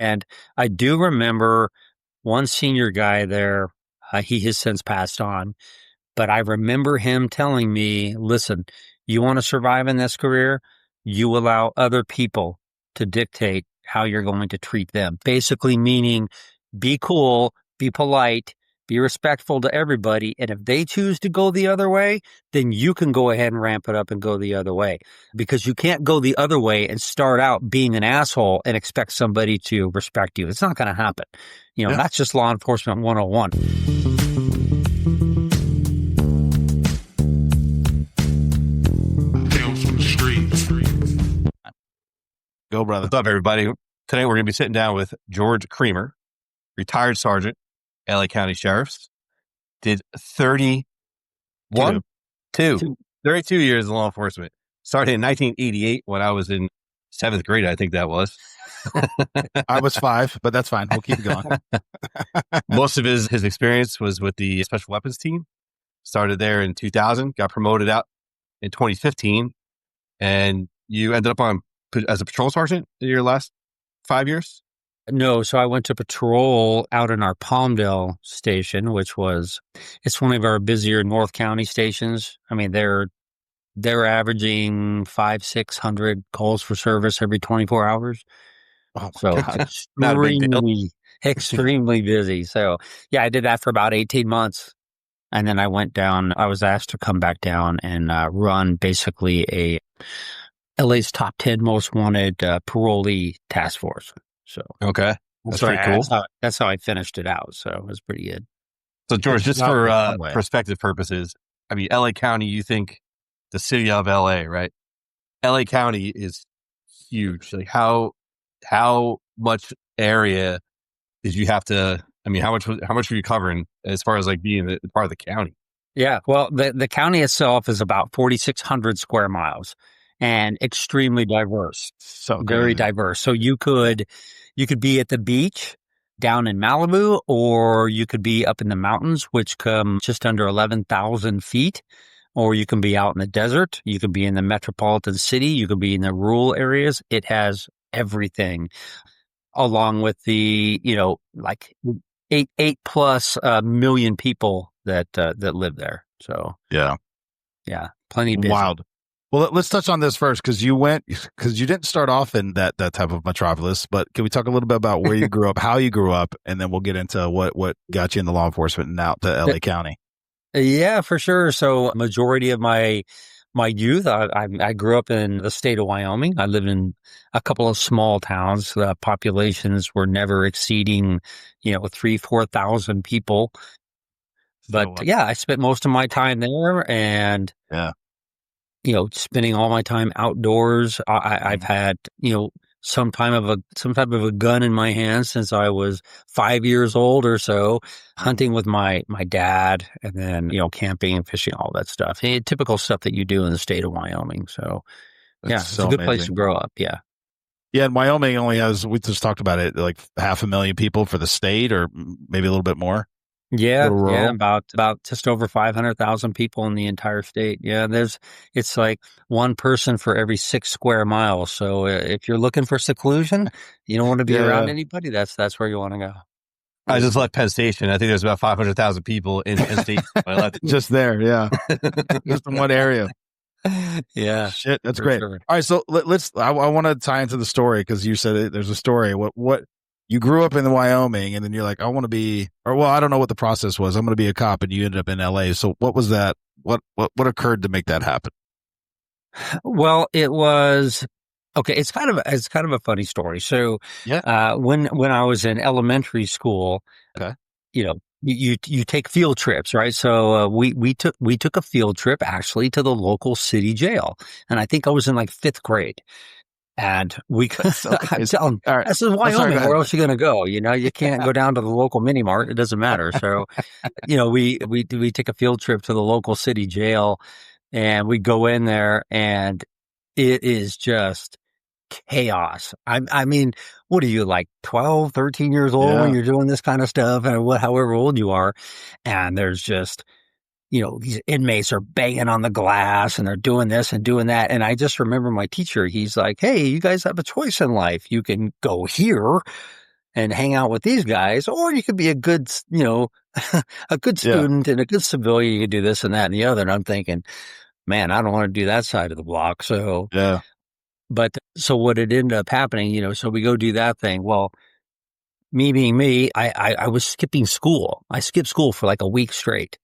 And I do remember one senior guy there. He has since passed on, but I remember him telling me, listen, you want to survive in this career? You allow other people to dictate how you're going to treat them. Basically meaning be cool, be polite, be respectful to everybody. And if they choose to go the other way, then you can go ahead and ramp it up and go the other way, because you can't go the other way and start out being an asshole and expect somebody to respect you. It's not going to happen. That's just law enforcement 101. Go, brother. What's up, everybody? Today we're going to be sitting down with George Creamer, retired sergeant, LA County Sheriff's. Did 32 years in law enforcement. Started in 1988 when I was in 7th grade, I think that was. I was 5, but that's fine. We'll keep it going. Most of his experience was with the Special Weapons team. Started there in 2000, got promoted out in 2015, and you ended up on as a patrol sergeant in your last 5 years? No, so I went to patrol out in our Palmdale station, it's one of our busier North County stations. I mean, they're averaging 500-600 calls for service every 24 hours. Oh, so extremely busy. So yeah, I did that for about 18 months. And then I went down, I was asked to come back down and run basically LA's top 10 most wanted parolee task force. So okay, that's pretty cool. That's how I finished it out. So it was pretty good. So George, just for perspective purposes, I mean, LA County, you think the city of LA, right? LA County is huge. Like how much area did you have to? I mean, how much were you covering as far as like being part of the county? Yeah, well, the county itself is about 4,600 square miles. And extremely diverse. So very diverse. So you could be at the beach down in Malibu, or you could be up in the mountains, which come just under 11,000 feet, or you can be out in the desert. You could be in the metropolitan city. You could be in the rural areas. It has everything, along with the, like 8+ million people that live there. So yeah, plenty busy. Wild. Well, let's touch on this first, because you didn't start off in that type of metropolis, but can we talk a little bit about where you grew up, how you grew up, and then we'll get into what got you into law enforcement and out to LA County? Yeah, for sure. So majority of my youth, I grew up in the state of Wyoming. I lived in a couple of small towns. The populations were never exceeding, 3,000-4,000 people. But yeah, I spent most of my time there, and spending all my time outdoors. I've had, some type of a gun in my hand since I was 5 years old or so, hunting with my dad, and then, camping and fishing, all that stuff. Typical stuff that you do in the state of Wyoming. So it's a good place to grow up. Yeah. Yeah. And Wyoming only has, we just talked about it, like 500,000 people for the state, or maybe a little bit more. Yeah, about just over 500,000 people in the entire state. Yeah, it's like one person for every 6 square miles. So if you're looking for seclusion, you don't want to be around anybody. That's where you want to go. I just left Penn Station. I think there's about 500,000 people in Penn State. Just there, yeah, just in one area. Yeah, shit, that's great. Sure. All right, so let's. I want to tie into the story, because you said there's a story. What? You grew up in Wyoming, and then you're like, I want to be, I don't know what the process was. I'm going to be a cop, and you ended up in LA. So what was that? What occurred to make that happen? Well, it was, okay. It's kind of a funny story. So, when I was in elementary school, you take field trips, right? So, we took a field trip actually to the local city jail. And I think I was in like 5th grade. And we could, I'm telling, this is Wyoming. Where else are you going to go? You can't go down to the local mini mart. It doesn't matter. So, we take a field trip to the local city jail, and we go in there, and it is just chaos. I mean, what are you, like 12, 13 years old when you're doing this kind of stuff, and however old you are, and there's just, these inmates are banging on the glass, and they're doing this and doing that. And I just remember my teacher, he's like, hey, you guys have a choice in life. You can go here, and hang out with these guys, or you could be a good, a good student and a good civilian. You could do this and that and the other. And I'm thinking, man, I don't want to do that side of the block. So, but so what had ended up happening, so we go do that thing. Well, me being me, I was skipping school. I skipped school for like a week straight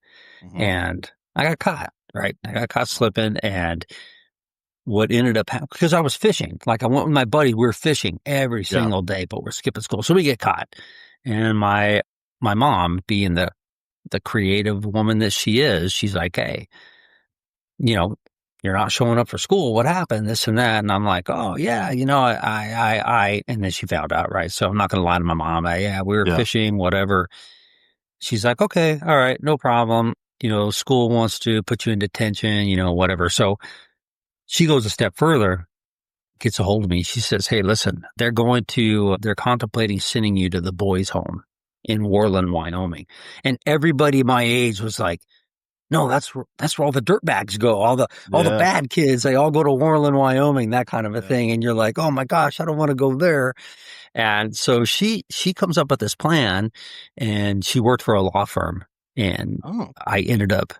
and I got caught, right? I got caught slipping, and what ended up happening, because I was fishing, like I went with my buddy, we were fishing every single day, but we're skipping school. So we get caught. And my mom, being the creative woman that she is, she's like, hey, you're not showing up for school. What happened? This and that. And I'm like, oh yeah, and then she found out, right? So I'm not going to lie to my mom. We were fishing, whatever. She's like, okay, all right, no problem. School wants to put you in detention, whatever. So she goes a step further, gets a hold of me. She says, hey, listen, they're contemplating sending you to the boys' home in Warland, Wyoming. And everybody my age was like, no, that's where all the dirtbags go. All the bad kids, they all go to Warland, Wyoming, that kind of a thing. And you're like, oh my gosh, I don't want to go there. And so she comes up with this plan, and she worked for a law firm. And I ended up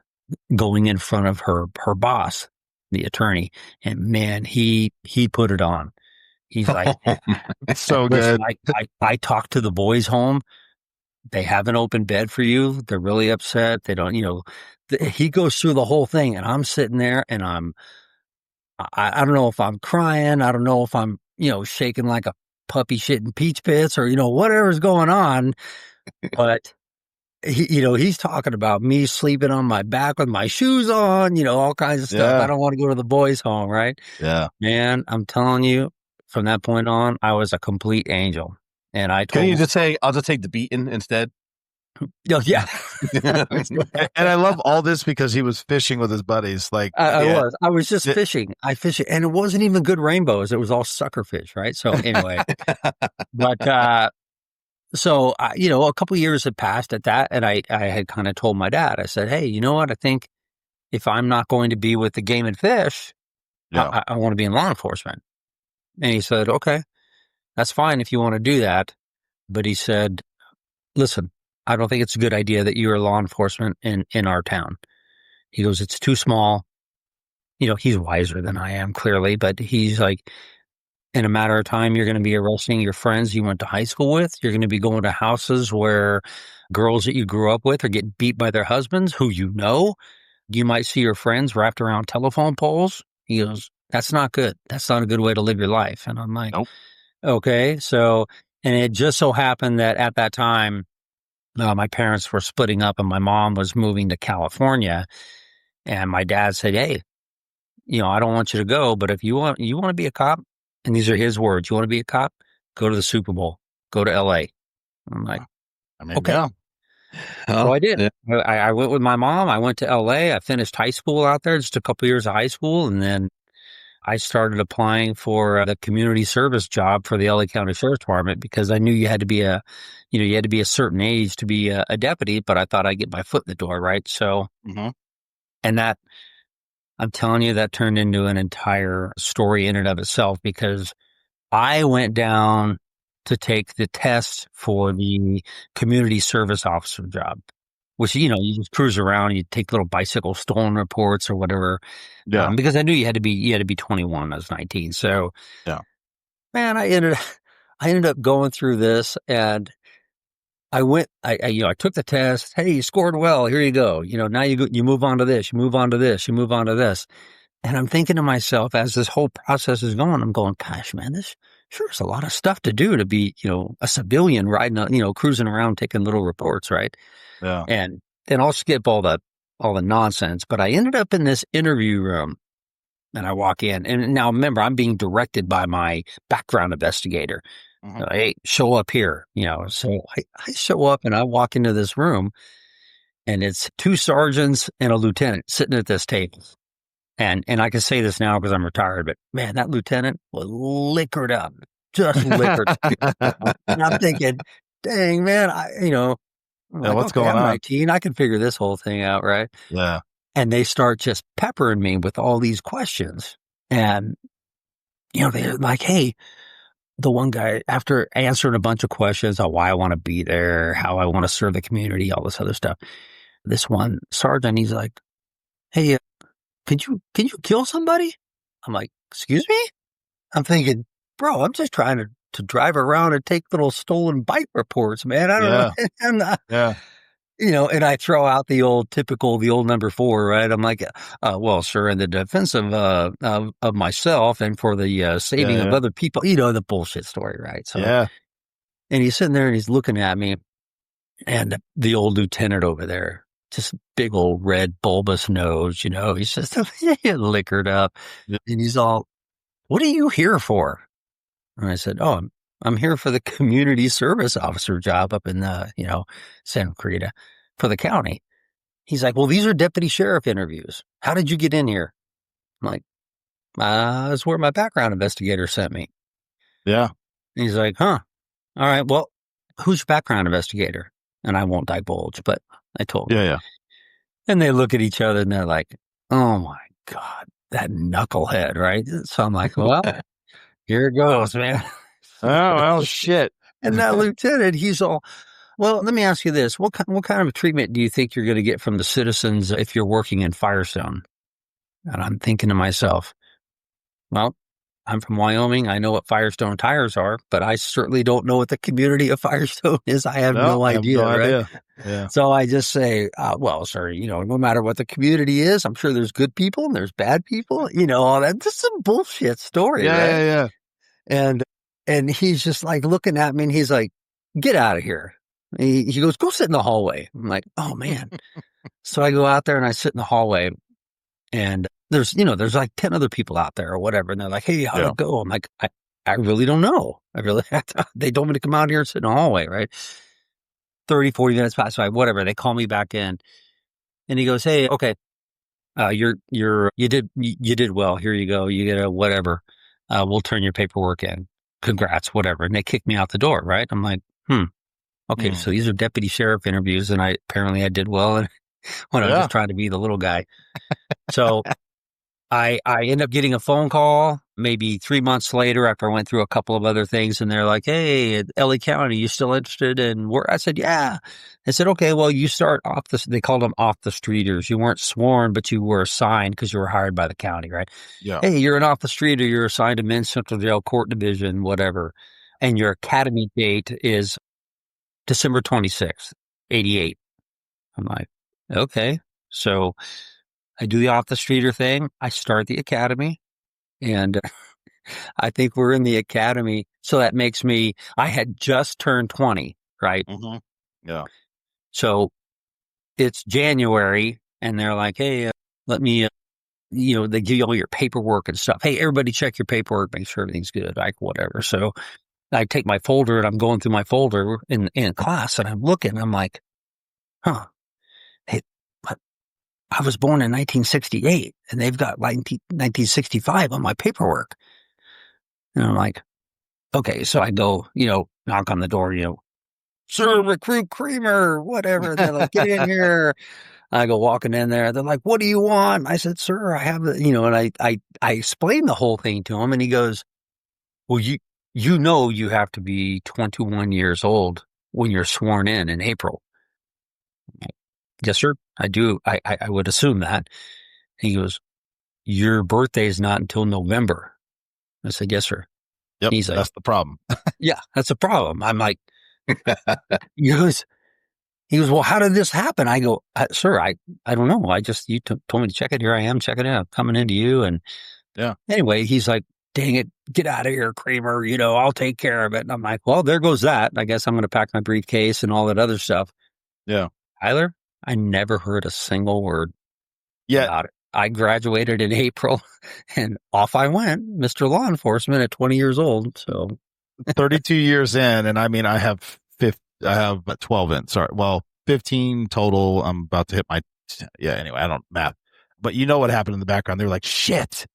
going in front of her boss, the attorney, and man, he put it on. He's like, so good. I talked to the boys' home. They have an open bed for you. They're really upset. They don't, he goes through the whole thing, and I'm sitting there, and I don't know if I'm crying. I don't know if I'm, shaking like a puppy shitting peach pits, or, whatever's going on. But he's talking about me sleeping on my back with my shoes on, all kinds of stuff. I don't want to go to the boys' home, right? Yeah. Man, I'm telling you, from that point on, I was a complete angel. And I told Can you just say, I'll just take the beating instead? Yeah. And I love all this because he was fishing with his buddies. Like I was just fishing. I fished, and it wasn't even good rainbows. It was all sucker fish, right? So anyway, but so a couple of years had passed at that, and I had kind of told my dad. I said, hey, you know what? I think if I'm not going to be with the game and fish, I want to be in law enforcement. And he said, okay, that's fine if you want to do that. But he said, listen, I don't think it's a good idea that you're law enforcement in our town. He goes, it's too small. He's wiser than I am, clearly, but he's like, in a matter of time, you're going to be arresting your friends you went to high school with. You're going to be going to houses where girls that you grew up with are getting beat by their husbands, who you know. You might see your friends wrapped around telephone poles. He goes, that's not good. That's not a good way to live your life. And I'm like, nope. Okay. So, and it just so happened that at that time, my parents were splitting up, and my mom was moving to California. And my dad said, hey, I don't want you to go, but if you want to be a cop, and these are his words, you want to be a cop, go to the Super Bowl, go to LA. I'm like, okay. Yeah. So I did. Yeah. I went with my mom. I went to LA. I finished high school out there, just a couple years of high school. And then I started applying for the community service job for the LA County Sheriff's Department, because I knew you had to be a certain age to be a deputy, but I thought I'd get my foot in the door. Right. So, and that, I'm telling you, that turned into an entire story in and of itself, because I went down to take the test for the community service officer job, which, you just cruise around, you take little bicycle stolen reports or whatever. Yeah. Because I knew you had to be 21. I was 19. So, yeah, man, I ended up going through this, and I took the test. Hey, you scored well. Here you go. Now you move on to this, you move on to this, you move on to this. And I'm thinking to myself, as this whole process is going, I'm going, gosh, man, this sure is a lot of stuff to do to be, a civilian riding, cruising around, taking little reports. Right. Yeah. And then I'll skip all the nonsense, but I ended up in this interview room, and I walk in, and now remember, I'm being directed by my background investigator. Hey, show up here, so I show up, and I walk into this room, and it's two sergeants and a lieutenant sitting at this table. And I can say this now because I'm retired, but man, that lieutenant was liquored up, just liquored. And I'm thinking, dang, man, what's going on? I'm 19, I can figure this whole thing out, right? Yeah. And they start just peppering me with all these questions. And, they're like, hey, the one guy, after answering a bunch of questions on why I want to be there, how I want to serve the community, all this other stuff, this one sergeant, he's like, "Hey, can you kill somebody?" I'm like, "Excuse me?" I'm thinking, bro, I'm just trying to drive around and take little stolen bike reports, man. I don't know. And, and I throw out the old number 4, right? I'm like, well, sir, in the defense of myself and for the saving of other people, the bullshit story, right? So, and he's sitting there and he's looking at me, and the old lieutenant over there, just big old red bulbous nose, he's just liquored up, and he's all, "What are you here for?" And I said, "Oh, I'm here for the community service officer job up in Santa Clarita for the county." He's like, "Well, these are deputy sheriff interviews. How did you get in here?" I'm like, "That's where my background investigator sent me." Yeah. And he's like, "Huh. All right. Well, who's your background investigator?" And I won't divulge, but I told him. Yeah. And they look at each other and they're like, "Oh my God, that knucklehead," right? So I'm like, "Well, here it goes, man." Oh, well, shit. And that lieutenant, he's all, "Well, let me ask you this. What kind of treatment do you think you're going to get from the citizens if you're working in Firestone?" And I'm thinking to myself, well, I'm from Wyoming. I know what Firestone tires are, but I certainly don't know what the community of Firestone is. I have no idea, right? Yeah. So I just say, well, sir, no matter what the community is, I'm sure there's good people and there's bad people, all that. Just some bullshit story, right? Yeah. And he's just like looking at me and he's like, "Get out of here." He goes, "Go sit in the hallway." I'm like, "Oh man." So I go out there and I sit in the hallway, and there's like 10 other people out there or whatever. And they're like, "Hey, how'd it go?" I'm like, I really don't know. They told me to come out here and sit in the hallway, right? 30, 40 minutes pass by, whatever. They call me back in and he goes, "Hey, okay. You did well. Here you go. You get a whatever. We'll turn your paperwork in. Congrats, whatever." And they kicked me out the door, right? I'm like, okay, so these are deputy sheriff interviews, and I did well, and when I'm just trying to be the little guy. So I end up getting a phone call maybe 3 months later after I went through a couple of other things, and they're like, "Hey, LA County, you still interested in work?" I said, "Yeah." I said, "Okay, well, you start they called them off the streeters. You weren't sworn, but you were assigned because you were hired by the county, right? Yeah. Hey, you're an off the streeter. You're assigned to Men's Central Jail Court Division, whatever. And your academy date is December 26th, 88. I'm like, okay. So I do the off the streeter thing. I start the academy, and I think we're in the academy. So that makes I had just turned 20, right? Mm-hmm. Yeah. So it's January, and they're like, "Hey, let me, they give you all your paperwork and stuff. Hey, everybody check your paperwork, make sure everything's good," like whatever. So I take my folder and I'm going through my folder in class, and I'm looking, I'm like, hey, but I was born in 1968 and they've got 1965 on my paperwork. And I'm like, okay. So I go, knock on the door, "Sir, recruit Creamer," whatever. They're like, "Get in here." I go walking in there. They're like, "What do you want?" I said, "Sir, I have and I explained the whole thing to him, and he goes, "Well, you have to be 21 years old when you're sworn in April." "Yes, sir, I do. I would assume that." He goes, "Your birthday is not until November." I said, "Yes, sir." Yep. He's like, "That's the problem." "Yeah, that's a problem." I'm like, he goes, "Well, how did this happen?" I go, "Sir, I don't know. You told me to check it. Here I am checking it out, coming into you." And anyway, he's like, "Dang it, get out of here, Kramer. I'll take care of it." And I'm like, "Well, there goes that. I guess I'm going to pack my briefcase and all that other stuff." Yeah. Tyler, I never heard a single word about it. I graduated in April and off I went, Mr. Law Enforcement at 20 years old. So 32 years in. And I mean, I have 12 in. Sorry. Well, 15 total. I'm about to hit my, anyway, I don't math, but you know what happened in the background. They're like, "Shit."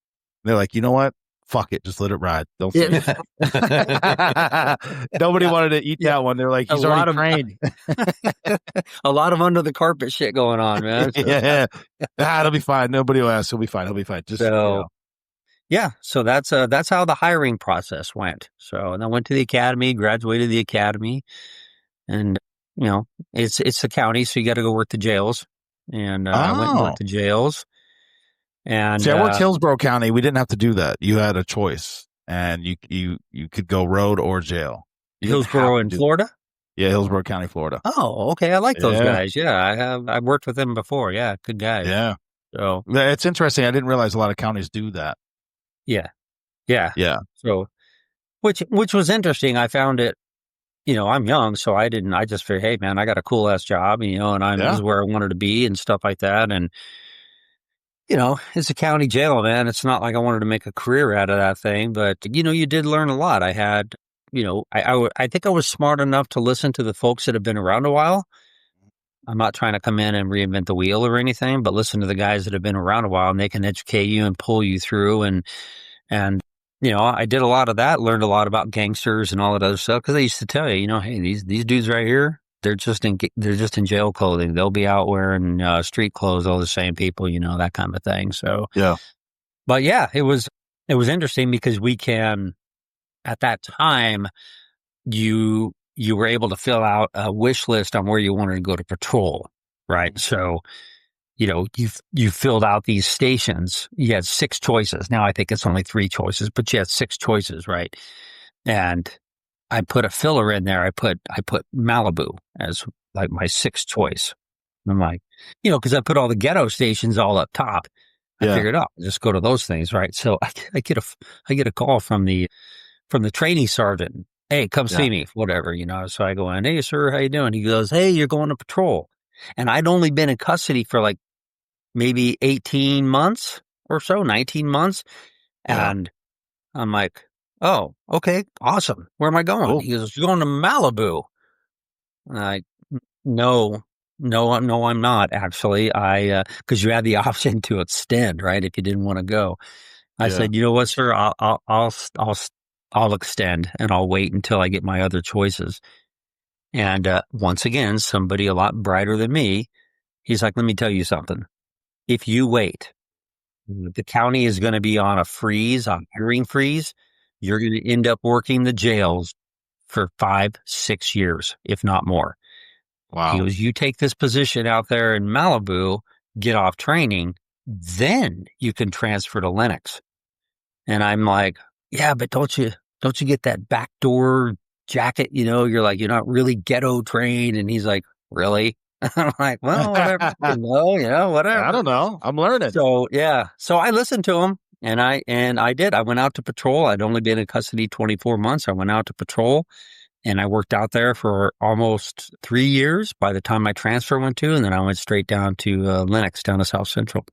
They're like, "You know what? Fuck it. Just let it ride. Don't say it." Nobody wanted to eat that one. They're like, "He's already trained." A lot of under the carpet shit going on, man. So. It'll be fine. Nobody will ask. He'll be fine. Just Yeah, so that's how the hiring process went. So, and I went to the academy, graduated the academy, and you know, it's the county, so you got to go work the jails. And I went and Oh, worked the jails, and see, I worked Hillsborough County. We didn't have to do that. You had a choice, and you could go road or jail. You didn't have Hillsborough to in do. Florida. Yeah, Hillsborough County, Florida. Oh, okay, I like those Yeah, guys. Yeah, I've worked with them before. Yeah, good guys. yeah. So It's interesting. I didn't realize a lot of counties do that. yeah, yeah. Yeah, So which was interesting. I found it. You know, I'm young, so I didn't. I just figured, hey, man, I got a cool ass job, you know, and this yeah. is where I wanted to be and stuff like that. And you know, it's a county jail, man. It's not like I wanted to make a career out of that thing, but you know, you did learn a lot. I had, you know, I think I was smart enough to listen to the folks that have been around a while. I'm not trying to come in and reinvent the wheel or anything, but listen to the guys that have been around a while, and they can educate you and pull you through. And you know, I did a lot of that. Learned a lot about gangsters and all that other stuff because they used to tell you, you know, hey, these dudes right here, they're just in jail clothing. They'll be out wearing street clothes. All the same people, you know, that kind of thing. So Yeah. but yeah, it was interesting because we can at that time you were able to fill out a wish list on where you wanted to go to patrol, right? So you know, you filled out these stations. You had 6 choices. Now I think it's only 3 choices, but you had 6 choices, right? And I put a filler in there. I put Malibu as like my 6th choice. And I'm like, you know, because I put all the ghetto stations all up top. I Yeah. figured, just go to those things, right? So I get a call from the trainee sergeant. Hey, come see me, whatever, you know. So I go in, hey, sir, how you doing? He goes, hey, you're going to patrol. And I'd only been in custody for like maybe 18 months or so, 19 months. Yeah. And I'm like, oh, okay, awesome. Where am I going? Cool. He goes, you're going to Malibu. And I, no, no, I'm not actually. Cause you had the option to extend, right? If you didn't want to go. I said, you know what, sir, I'll extend and I'll wait until I get my other choices. And, once again, somebody a lot brighter than me, he's like, let me tell you something. If you wait, the county is going to be on a freeze, on hiring freeze. You're going to end up working the jails for 5, 6 years, if not more. He Wow. goes, you take this position out there in Malibu, get off training, then you can transfer to Lennox. And I'm like, yeah, but don't you get that backdoor jacket? You know, you're like, you're not really ghetto trained. And he's like, really? I'm like, well, whatever, you know, whatever. I don't know. I'm learning. So yeah, so I listened to him, and I did. I went out to patrol. I'd only been in custody 24 months. I went out to patrol, and I worked out there for almost 3 years. By the time my transfer went to, and then I went straight down to Lennox, down to South Central.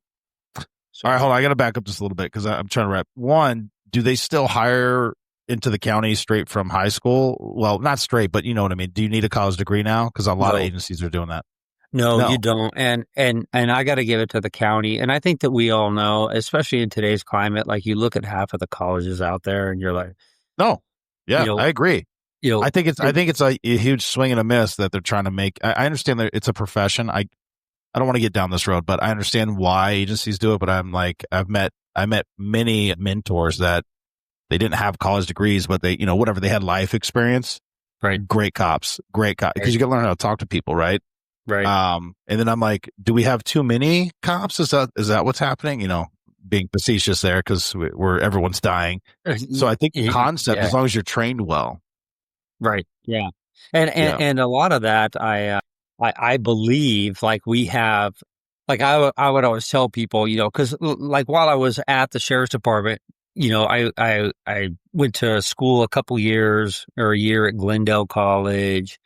So, all right, hold on. I got to back up just a little bit because I'm trying to wrap. One, do they still hire into the county straight from high school? Well, not straight, but you know what I mean. Do you need a college degree now? Because a lot of agencies are doing that. No, you don't. And I got to give it to the county. And I think that we all know, especially in today's climate, like you look at half of the colleges out there and you're like, no, yeah, you know, I agree. You know, I think it's a huge swing and a miss that they're trying to make. I understand that it's a profession. I don't want to get down this road, but I understand why agencies do it. But I'm like, I met many mentors that they didn't have college degrees, but they, you know, whatever, they had life experience. Right. Great cops, because you got to learn how to talk to people, right? Right. And then I'm like, do we have too many cops? Is that what's happening? You know, being facetious there because everyone's dying. So I think the concept, as long as you're trained well. Right. Yeah. And a lot of that, I believe, like we have, like I would always tell people, you know, because like while I was at the sheriff's department, you know, I went to school a year at Glendale College.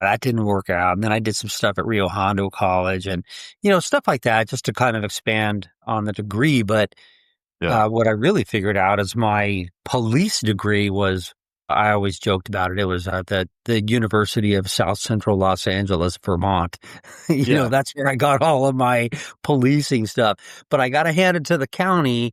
That didn't work out. And then I did some stuff at Rio Hondo College and, you know, stuff like that just to kind of expand on the degree. But what I really figured out is my police degree was, I always joked about it. It was at the University of South Central Los Angeles, Vermont. You know, that's where I got all of my policing stuff. But I got to hand it to the county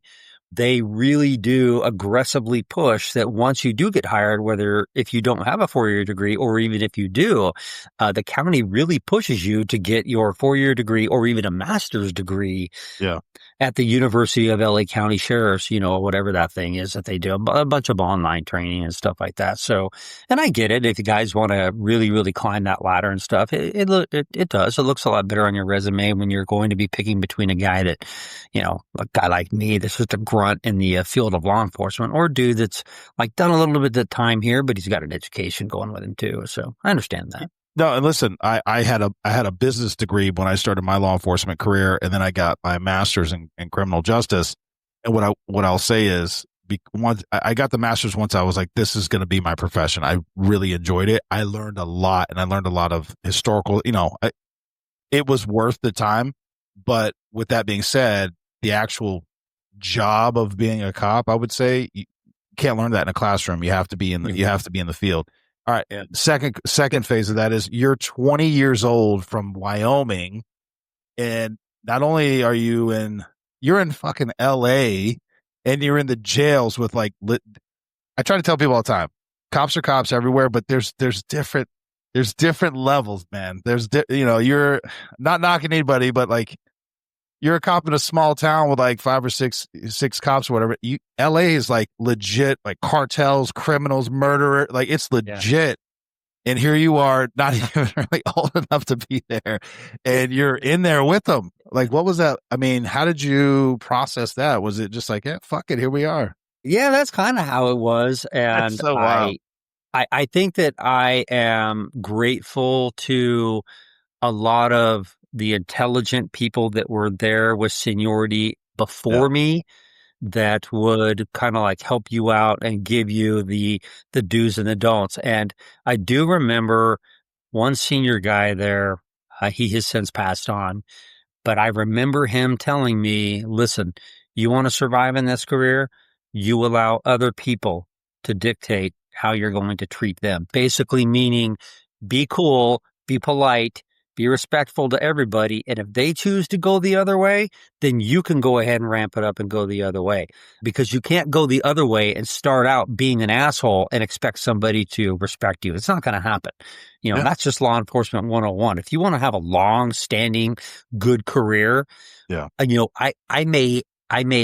they really do aggressively push that once you do get hired, whether if you don't have a 4-year degree or even if you do, the county really pushes you to get your 4-year degree or even a master's degree. Yeah. At the University of LA County Sheriffs, whatever that thing is that they do, a bunch of online training and stuff like that. So, and I get it. If you guys want to really, really climb that ladder and stuff, it does. It looks a lot better on your resume when you're going to be picking between a guy that, a guy like me that's just a grunt in the field of law enforcement, or a dude that's like done a little bit of time here, but he's got an education going with him too. So I understand that. No, and listen, I had a business degree when I started my law enforcement career, and then I got my master's in criminal justice. And what I'll say is, once I got the master's, once I was like, this is going to be my profession. I really enjoyed it. I learned a lot, and I learned a lot of historical. It was worth the time. But with that being said, the actual job of being a cop, I would say, you can't learn that in a classroom. You have to be in the field. All right. And second phase of that is you're 20 years old from Wyoming, and not only are you're in fucking LA, and you're in the jails with I try to tell people all the time, cops are cops everywhere, but there's different levels, man. You're not knocking anybody, but you're a cop in a small town with 5 or 6 cops or whatever. LA is legit, cartels, criminals, murderer. It's legit. Yeah. And here you are, not even really old enough to be there, and you're in there with them. What was that? I mean, how did you process that? Was it just yeah, fuck it, here we are? Yeah, that's kind of how it was. And so wild. I think that I am grateful to a lot of the intelligent people that were there with seniority before me that would kind of help you out and give you the do's and the don'ts. And I do remember one senior guy there, he has since passed on, but I remember him telling me, listen, you want to survive in this career, you allow other people to dictate how you're going to treat them. Basically meaning be cool, be polite, be respectful to everybody. And if they choose to go the other way, then you can go ahead and ramp it up and go the other way, because you can't go the other way and start out being an asshole and expect somebody to respect you. It's not going to happen. That's just law enforcement 101. If you want to have a long standing, good career, I may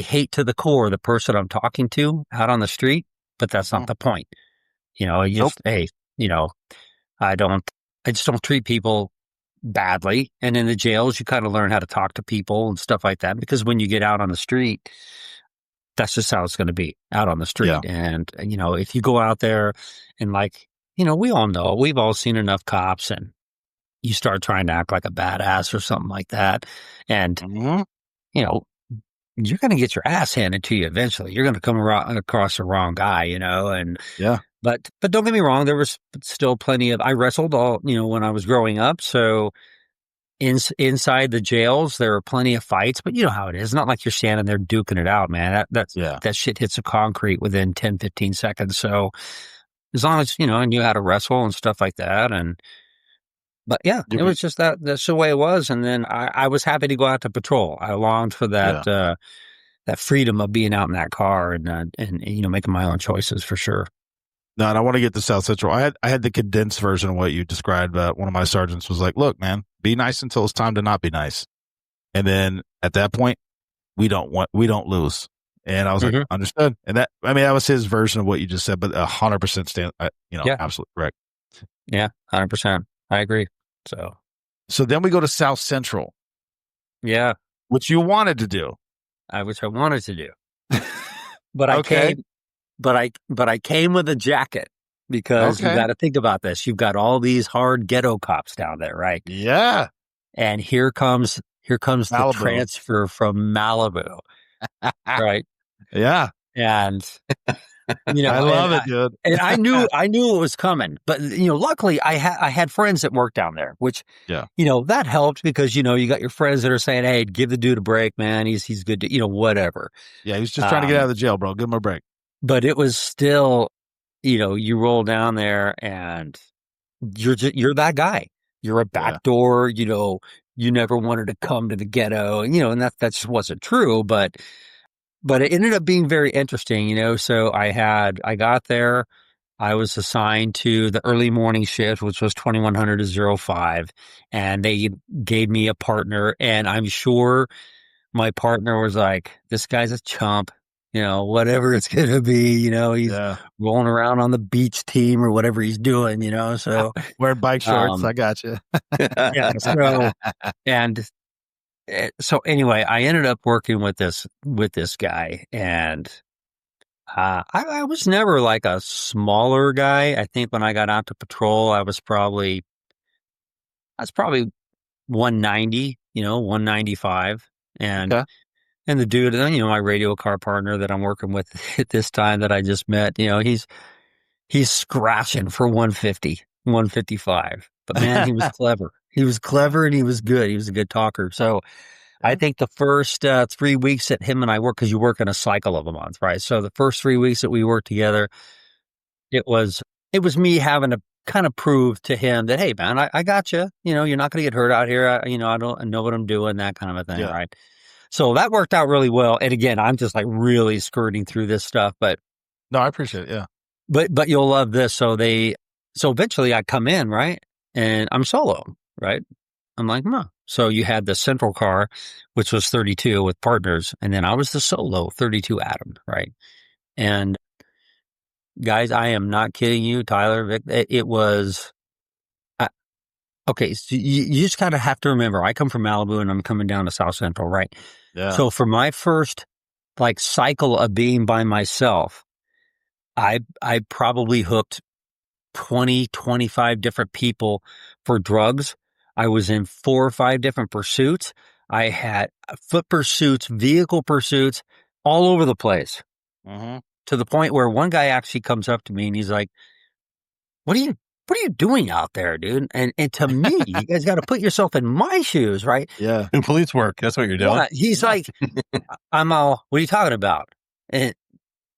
hate to the core the person I'm talking to out on the street, but that's not the point. I just don't treat people badly. And in the jails, you kind of learn how to talk to people and stuff like that, because when you get out on the street, that's just how it's going to be out on the street. Yeah. And, if you go out there and we all know, we've all seen enough cops, and you start trying to act like a badass or something like that. And, you're going to get your ass handed to you eventually. You're going to come across the wrong guy, and yeah. But don't get me wrong, there was still plenty of, I wrestled when I was growing up. So inside the jails, there were plenty of fights, but you know how it is. It's not like you're standing there duking it out, man. That shit hits the concrete within 10, 15 seconds. So as long as, I knew how to wrestle and stuff like that. But yeah, it was just that's the way it was. And then I was happy to go out to patrol. I longed for that, that freedom of being out in that car and making my own choices for sure. No, and I want to get to South Central. I had the condensed version of what you described. One of my sergeants was like, look, man, be nice until it's time to not be nice. And then at that point, we don't lose. And I was like, understood. And that was his version of what you just said, but 100% absolutely correct. Yeah, 100%. I agree. So then we go to South Central. Yeah. Which you wanted to do. Which I wanted to do. But I came with a jacket, because you got to think about this. You've got all these hard ghetto cops down there, right? Yeah. And here comes the transfer from Malibu, right? Yeah. And I love it, dude. And I knew it was coming, but luckily I had friends that worked down there, which that helped, because you got your friends that are saying, "Hey, give the dude a break, man. He's good to whatever." Yeah, he was just trying to get out of the jail, bro. Give him a break. But it was still, you roll down there and you're that guy. You're a backdoor, you never wanted to come to the ghetto, and that just wasn't true. But but it ended up being very interesting, you know. So I got there. I was assigned to the early morning shift, which was 2100 to 05, and they gave me a partner. And I'm sure my partner was like, "This guy's a chump, you know, whatever it's gonna be, you know, he's rolling around on the beach team or whatever he's doing, you know." So wearing bike shorts, I got you. Yeah. So anyway, I ended up working with this guy, and I was never like a smaller guy. I think when I got out to patrol, I was probably 190, you know, 195, and the dude, you know, my radio car partner that I'm working with at this time that I just met, you know, he's scratching for 150, 155. But man, he was clever. He was clever and he was good. He was a good talker. So I think the first 3 weeks that him and I worked, because you work in a cycle of a month, right? So the first 3 weeks that we worked together, it was me having to kind of prove to him that, hey, man, I got you. You know, you're not going to get hurt out here. I know what I'm doing, that kind of a thing, right? So that worked out really well. And again, I'm just like really skirting through this stuff, but no, I appreciate it. Yeah. But you'll love this. So eventually I come in, right? And I'm solo, right? I'm like, huh. So you had the central car, which was 32 with partners. And then I was the solo 32 Adam, right? And guys, I am not kidding you, Tyler, Vic. It was, okay. So you just kind of have to remember, I come from Malibu and I'm coming down to South Central, right? Yeah. So for my first like cycle of being by myself, I probably hooked 20, 25 different people for drugs. I was in 4 or 5 different pursuits. I had foot pursuits, vehicle pursuits all over the place. Mm-hmm. To the point where one guy actually comes up to me and he's like, what are you doing out there, dude? And to me, you guys got to put yourself in my shoes, right? Yeah. In police work, that's what you're doing. Yeah. He's like, what are you talking about? And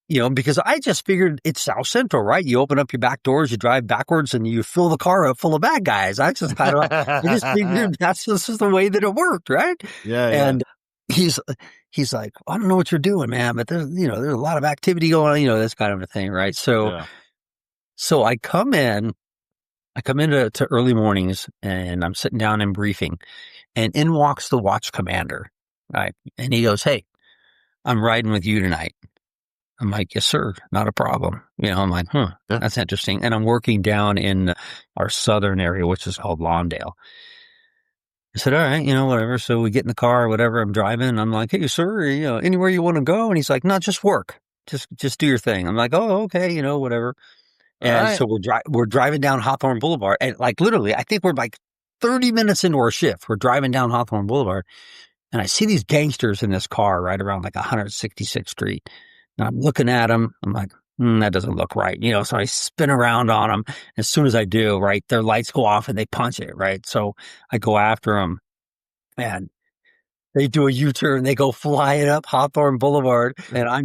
you know, because I just figured it's South Central, right? You open up your back doors, you drive backwards, and you fill the car up full of bad guys. I just kind of, I just figured this is the way that it worked, right? Yeah. And he's like, I don't know what you're doing, man, but there's a lot of activity going on, you know, this kind of a thing, right? So, so I come into early mornings, and I'm sitting down and briefing, and in walks the watch commander, right? And he goes, hey, I'm riding with you tonight. I'm like, yes, sir. Not a problem. You know, I'm like, that's interesting. And I'm working down in our southern area, which is called Lawndale. I said, all right, you know, whatever. So we get in the car or whatever. I'm driving. And I'm like, hey, sir, you know, anywhere you want to go? And he's like, no, just work. Just do your thing. I'm like, oh, okay, you know, whatever. And so we're driving down Hawthorne Boulevard. And like literally, I think we're like 30 minutes into our shift. We're driving down Hawthorne Boulevard. And I see these gangsters in this car right around like 166th Street. And I'm looking at them. I'm like, that doesn't look right. You know, so I spin around on them. As soon as I do, right, their lights go off and they punch it, right? So I go after them and they do a U-turn. They go flying up Hawthorne Boulevard and I'm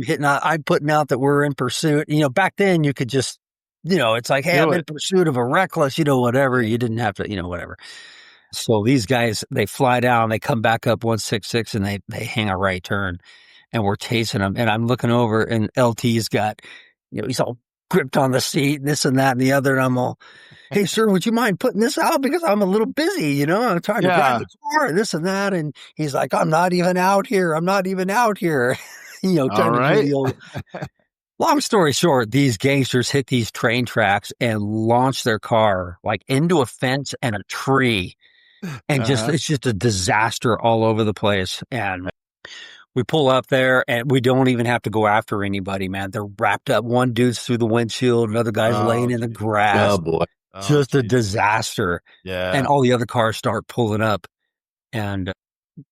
putting out that we're in pursuit. You know, back then you could just, you know, it's like, hey, I'm in pursuit of a reckless, you know, whatever. You didn't have to, you know, whatever. So these guys, they fly down, they come back up 166 and they hang a right turn. And we're chasing him. And I'm looking over and LT's got, you know, he's all gripped on the seat, and this and that and the other. And I'm all, hey, sir, would you mind putting this out? Because I'm a little busy, you know, I'm trying to drive the car and this and that. And he's like, I'm not even out here. You know, trying to do the old. Long story short, these gangsters hit these train tracks and launch their car like into a fence and a tree. And it's just a disaster all over the place. And we pull up there and we don't even have to go after anybody, man. They're wrapped up. One dude's through the windshield. Another guy's laying in the grass. Oh, boy. Just a disaster. Yeah. And all the other cars start pulling up. And at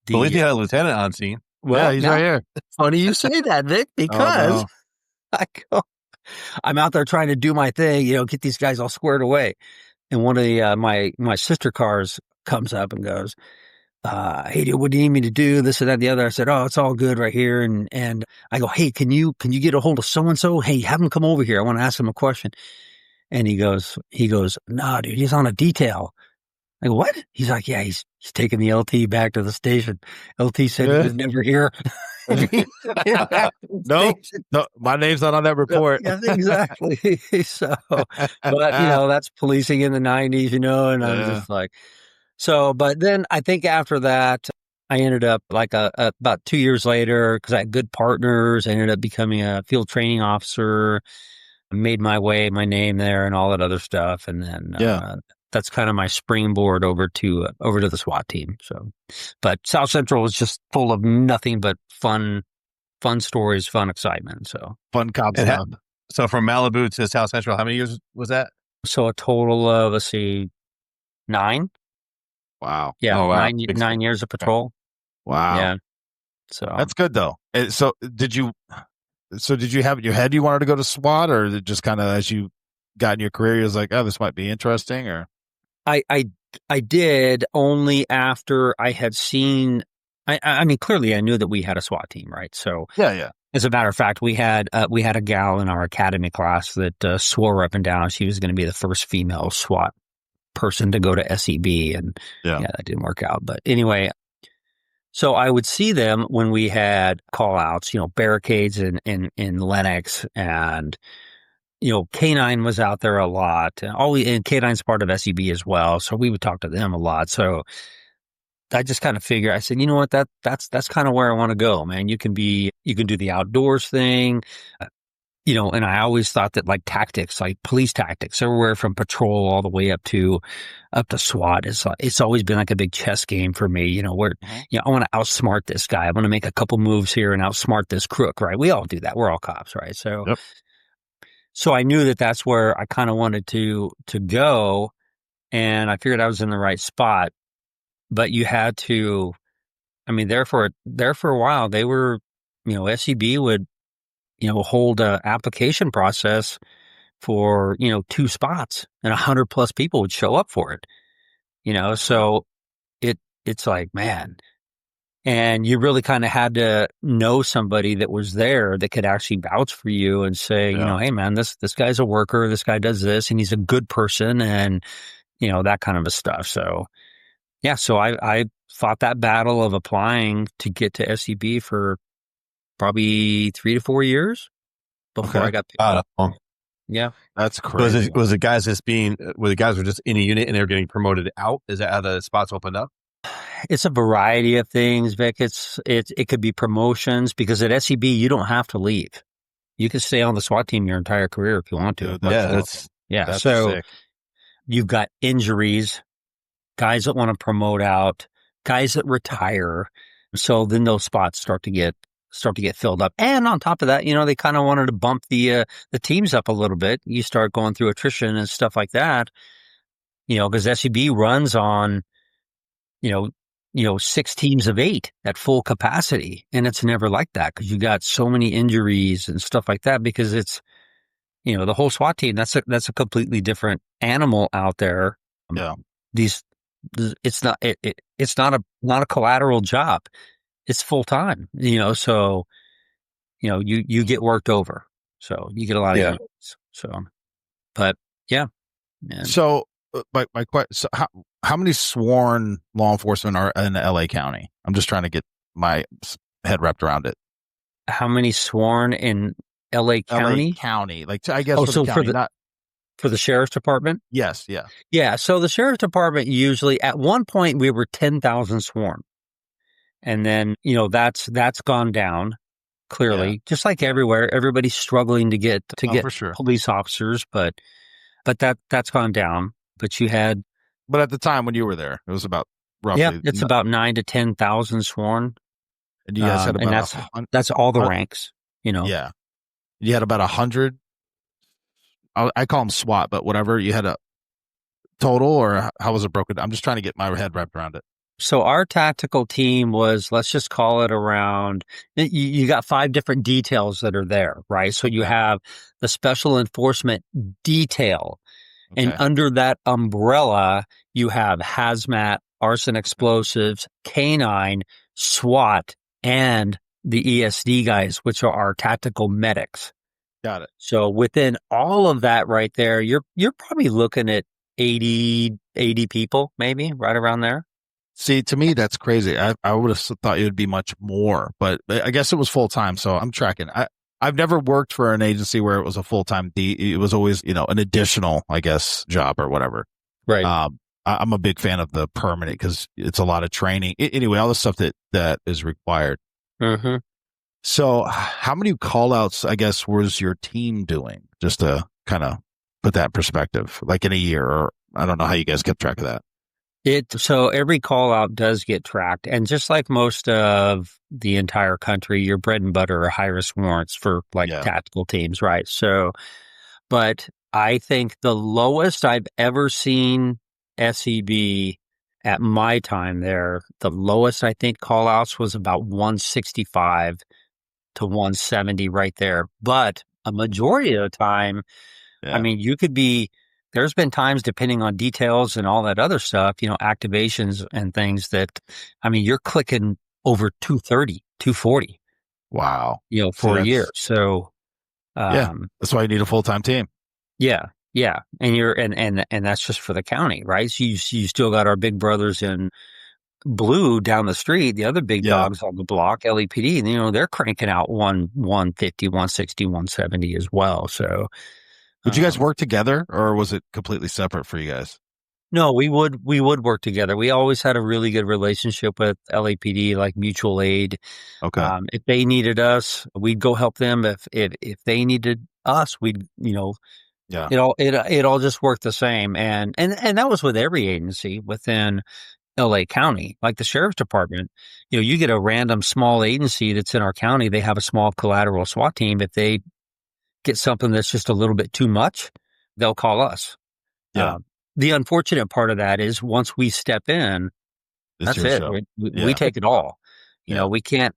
least you had a lieutenant on scene. Well, he's right here. Funny you say that, Vic, because I'm out there trying to do my thing, you know, get these guys all squared away. And one of the my sister cars comes up and goes, hey, dude, what do you need me to do? This and that, and the other. I said, oh, it's all good right here. And I go, hey, can you get a hold of so-and-so? Hey, have him come over here. I want to ask him a question. And he goes, nah, dude, he's on a detail. Like, what? He's like, yeah, he's taking the LT back to the station. LT said he was never here. No, my name's not on that report. Yeah, exactly. So, but that's policing in the 90s, and I'm just like, so, but then I think after that, I ended up like about 2 years later, because I had good partners, I ended up becoming a field training officer, made my name there and all that other stuff. And then, that's kind of my springboard over to the SWAT team. So, but South Central was just full of nothing but fun stories, fun excitement. So fun cop stuff. So from Malibu to South Central, how many years was that? So a total of, let's see, 9. Wow. Yeah. Oh, wow. 9 years of patrol. Wow. Yeah. So that's good though. So did you have in your head you wanted to go to SWAT, or it just kind of as you got in your career, you was like, oh, this might be interesting? Or I did, only after I had seen. I mean, clearly, I knew that we had a SWAT team, right? So yeah. As a matter of fact, we had a gal in our academy class that swore up and down she was going to be the first female SWAT person to go to SEB, and that didn't work out. But anyway, so I would see them when we had call outs, barricades in Lenox, and K9 was out there a lot, and K9's part of SEB as well, so we would talk to them a lot. So I just kind of figured, I said, you know what, that's kind of where I want to go, man. You can do the outdoors thing, and I always thought that like tactics, like police tactics, everywhere from patrol all the way up to SWAT, it's always been like a big chess game for me, where, I want to outsmart this guy. I want to make a couple moves here and outsmart this crook, right? We all do that. We're all cops, right? So, So I knew that that's where I kind of wanted to go, and I figured I was in the right spot. But you had to, I mean, there for a while, they were, SEB would, hold a application process for, 2 spots, and 100+ people would show up for it, so it's like, man, and you really kind of had to know somebody that was there that could actually vouch for you and say, hey man, this guy's a worker, this guy does this, and he's a good person, and, that kind of a stuff. So, yeah, so I fought that battle of applying to get to SEB for probably 3 to 4 years before I got picked up. Yeah, that's crazy. Was it guys were the guys were just in a unit and they were getting promoted out? Is that how the spots opened up? It's a variety of things, Vic. It could be promotions, because at SEB you don't have to leave. You can stay on the SWAT team your entire career if you want to. Dude, that's so sick. You've got injuries, guys that want to promote out, guys that retire. So then those spots start to get filled up. And on top of that, they kind of wanted to bump the teams up a little bit. You start going through attrition and stuff like that, because SEB runs on, 6 teams of 8 at full capacity. And it's never like that, because you got so many injuries and stuff like that, because it's, the whole SWAT team, that's a completely different animal out there. Yeah. It's not a collateral job. It's full time, so, you get worked over. So you get a lot of injuries. So, but yeah. Man. So my question, so how many sworn law enforcement are in LA County? I'm just trying to get my head wrapped around it. How many sworn in LA County? LA County, like, I guess for the sheriff's department? Yes, yeah. Yeah, so the sheriff's department usually, at one point we were 10,000 sworn. And then, that's gone down clearly, just like everywhere. Everybody's struggling to get for sure. police officers, but that's gone down. But but at the time when you were there, it was about roughly. It's about 9,000 to 10,000 sworn. And you guys had about, and that's all the ranks, Yeah. You had about 100. I call them SWAT, but whatever. You had a total, or how was it broken? I'm just trying to get my head wrapped around it. So our tactical team was, let's just call it around, you got 5 different details that are there, right? So you have the special enforcement detail, and under that umbrella, you have hazmat, arson explosives, K9, SWAT, and the ESD guys, which are our tactical medics. Got it. So within all of that right there, you're probably looking at 80 80 people, maybe right around there. See, to me, that's crazy. I would have thought it would be much more, but I guess it was full time. So I'm tracking. I've never worked for an agency where it was a full time. It was always, an additional, I guess, job or whatever. Right. I'm a big fan of the permanent because it's a lot of training. Anyway, all the stuff that is required. Mm-hmm. So how many call outs, I guess, was your team doing? Just to kind of put that in perspective, like in a year, or I don't know how you guys kept track of that. So every call out does get tracked. And just like most of the entire country, your bread and butter are high risk warrants for tactical teams, right? So, but I think the lowest I've ever seen SEB at my time there, the lowest I think call outs was about 165 to 170 right there. But a majority of the time, I mean, there's been times, depending on details and all that other stuff, activations and things that, I mean, you're clicking over 230, 240. Wow. For a year. So, that's why you need a full-time team. Yeah. Yeah. And that's just for the county, right? So you still got our big brothers in blue down the street, the other big dogs on the block, LAPD, and, they're cranking out 150, 160, 170 as well. So, would you guys work together, or was it completely separate for you guys? No, we would work together. We always had a really good relationship with LAPD, like mutual aid. Okay. If they needed us, we'd go help them. If they needed us, we'd, it all just worked the same. And that was with every agency within LA County, like the sheriff's department. You get a random small agency that's in our county. They have a small collateral SWAT team. If they get something that's just a little bit too much, they'll call us. Yeah. The unfortunate part of that is once we step in, that's it. We take it all. We can't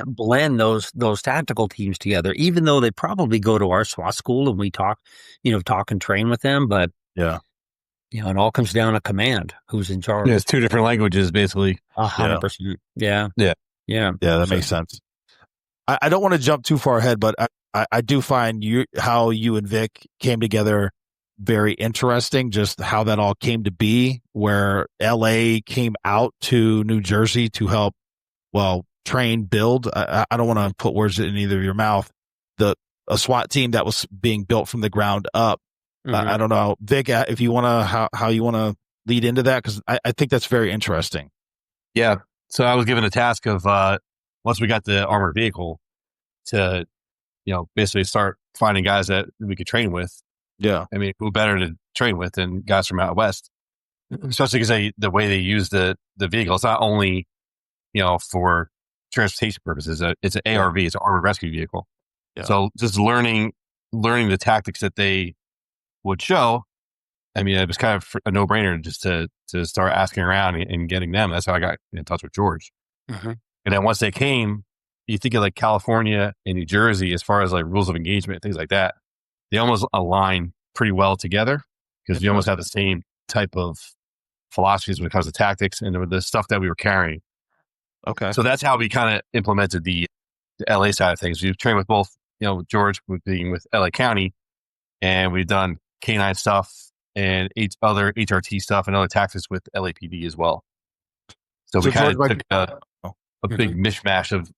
blend those tactical teams together, even though they probably go to our SWAT school and we talk and train with them. But it all comes down to command, who's in charge. Yeah, it's two different languages, basically. 100%. Yeah. That makes sense. I don't want to jump too far ahead, but I do find how you and Vic came together very interesting, just how that all came to be, where LA came out to New Jersey to help, train, build. I don't want to put words in either of your mouth. A SWAT team that was being built from the ground up. Mm-hmm. I don't know, Vic, if you want to, how you want to lead into that, because I think that's very interesting. Yeah. So I was given a task of once we got the armored vehicle to, basically start finding guys that we could train with. Yeah. I mean, who better to train with than guys from out west, especially because the way they use the vehicle, it's not only, for transportation purposes. It's an ARV, it's an armored rescue vehicle. Yeah. So just learning the tactics that they would show. I mean, it was kind of a no brainer just to start asking around and getting them. That's how I got in touch with George. Mm-hmm. And then once they came, you think of like California and New Jersey, as far as like rules of engagement, things like that, they almost align pretty well together because you almost have the same type of philosophies when it comes to tactics and the stuff that we were carrying. Okay. So that's how we kind of implemented the LA side of things. We've trained with both, George being with LA County, and we've done K9 stuff and other HRT stuff and other tactics with LAPD as well. So we kind of took a big mishmash of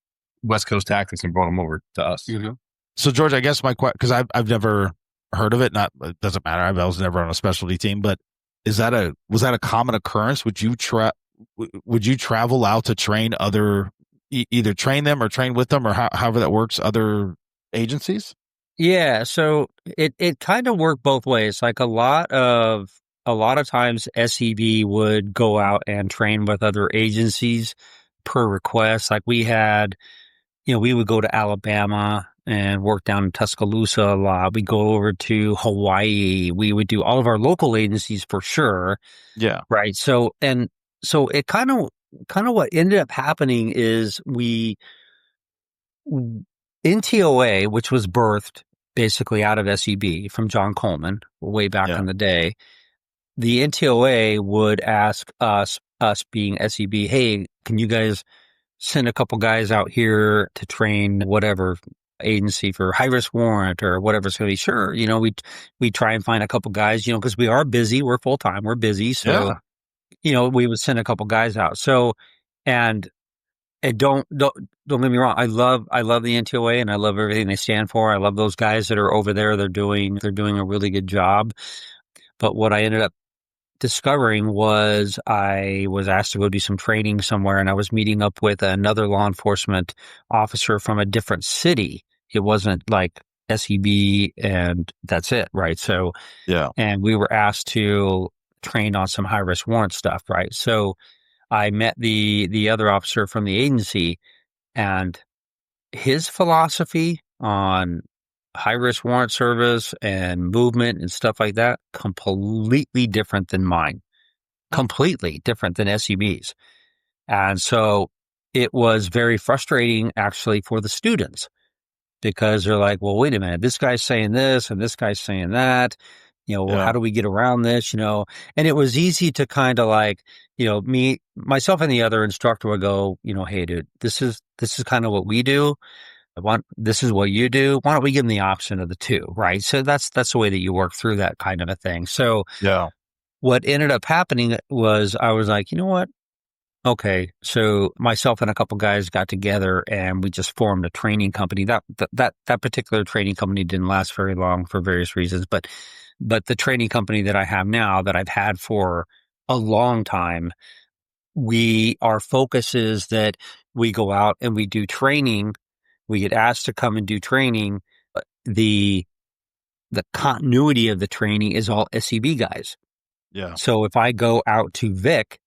West Coast tactics and brought them over to us. Mm-hmm. So George, I guess because I've never heard of it. It doesn't matter. I was never on a specialty team, but was that a common occurrence? Would you travel out to train either train them or train with them, or however that works, other agencies? Yeah. So it kind of worked both ways. Like a lot of times SEB would go out and train with other agencies per request. Like we had, we would go to Alabama and work down in Tuscaloosa a lot. We go over to Hawaii. We would do all of our local agencies for sure. Yeah. Right. So it kind of what ended up happening is NTOA, which was birthed basically out of SEB from John Coleman way back in the day, the NTOA would ask us being SEB, hey, can you guys send a couple guys out here to train whatever agency for high risk warrant or whatever it's going to be. Sure. We try and find a couple guys, cause we are busy. We're full time. We're busy. So, we would send a couple guys out. So, and don't get me wrong. I love the NTOA and I love everything they stand for. I love those guys that are over there. They're doing a really good job. But what I ended up discovering was I was asked to go do some training somewhere, and I was meeting up with another law enforcement officer from a different city. It wasn't like SEB and that's it, right? So, and we were asked to train on some high risk warrant stuff, right? So I met the other officer from the agency, and his philosophy on high risk warrant service and movement and stuff like that, completely different than mine, completely different than SEB's. And so it was very frustrating actually for the students, because they're like, well, wait a minute, this guy's saying this and this guy's saying that, well, how do we get around this? And it was easy to kind of like, myself and the other instructor would go, hey dude, this is kind of what we do. This is what you do. Why don't we give them the option of the two, right? So that's the way that you work through that kind of a thing. So what ended up happening was I was like, you know what? Okay. So myself and a couple guys got together and we just formed a training company. That particular training company didn't last very long for various reasons, but the training company that I have now, that I've had for a long time, our focus is that we go out and we do training. We get asked to come and do training. The continuity of the training is all SEB guys. Yeah. So if I go out to Vic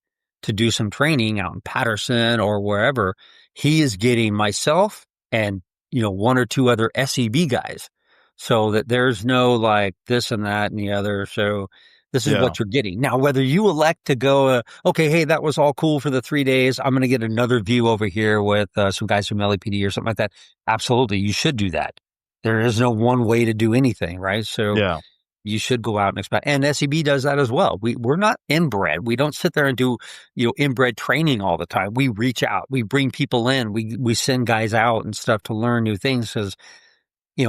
to do some training out in Patterson or wherever, he is getting myself and, one or two other SEB guys, so that there's no like this and that and the other. So this is what you're getting. Now, whether you elect to go, okay, hey, that was all cool for the 3 days, I'm going to get another view over here with some guys from LAPD or something like that. Absolutely. You should do that. There is no one way to do anything, right? So you should go out and expect, and SEB does that as well. We're not inbred. We don't sit there and do, inbred training all the time. We reach out, we bring people in, we send guys out and stuff to learn new things, because,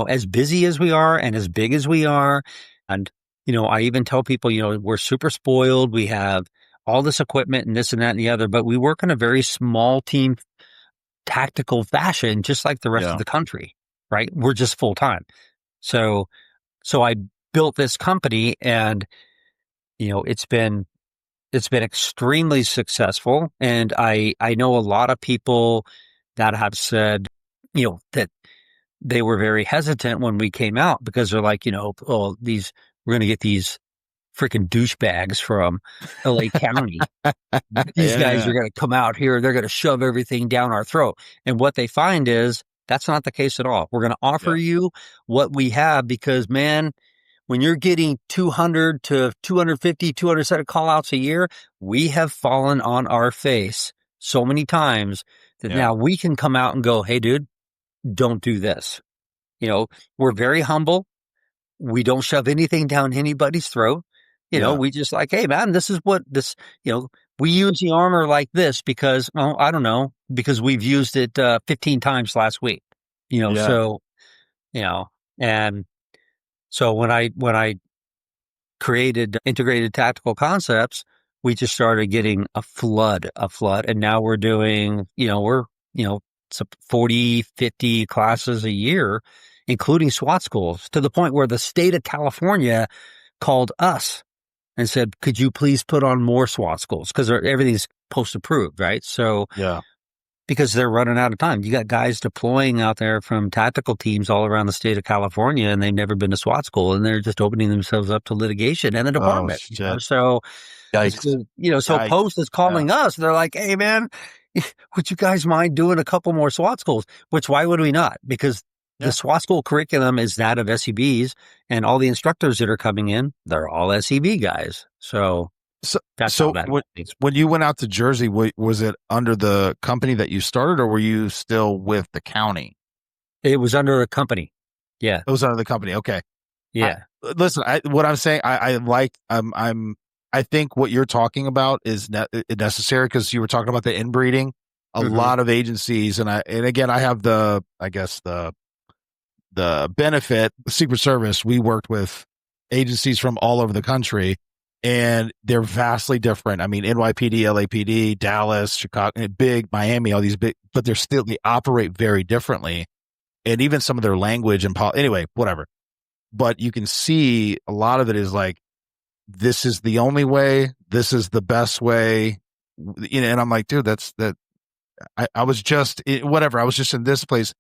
as busy as we are and as big as we are, and, I even tell people, we're super spoiled. We have all this equipment and this and that and the other, but we work in a very small team, tactical fashion, just like the rest of the country, right? We're just full time. So I built this company, and it's been extremely successwell. And I know a lot of people that have said, that they were very hesitant when we came out, because they're like, oh, we're going to get these freaking douchebags from LA County. These guys are going to come out here. They're going to shove everything down our throat. And what they find is that's not the case at all. We're going to offer you what we have, because, man, when you're getting 200 to 250, 200 set of call outs a year, we have fallen on our face so many times that now we can come out and go, hey, dude, don't do this. We're very humble. We don't shove anything down anybody's throat. We just like, hey, man, this is what this, we use the armor like this because, I don't know, because we've used it 15 times last week, so, and so when I created Integrated Tactical Concepts, we just started getting a flood. And now we're doing, we're 40, 50 classes a year, including SWAT schools, to the point where the state of California called us and said, could you please put on more SWAT schools? Because everything's post-approved, right? So, because they're running out of time. You got guys deploying out there from tactical teams all around the state of California, and they've never been to SWAT school, and they're just opening themselves up to litigation and the department. So, so Post is calling us. They're like, hey, man, would you guys mind doing a couple more SWAT schools? Which, why would we not? Because the SWAT school curriculum is that of SEBs, and all the instructors that are coming in, they're all SEB guys. So when you went out to Jersey, was it under the company that you started, or were you still with the county? It was under a company. Yeah. It was under the company. Okay. Yeah. Listen, what I'm saying, I think what you're talking about is necessary, because you were talking about the inbreeding. A lot of agencies, and again, I have the benefit, the Secret Service, we worked with agencies from all over the country, and they're vastly different. I mean, NYPD, LAPD, Dallas, Chicago, big Miami, all these big, but they operate very differently. And even some of their language and anyway, whatever. But you can see a lot of it is like, this is the only way. This is the best way. And I'm like, dude, I was just whatever. I was just in this place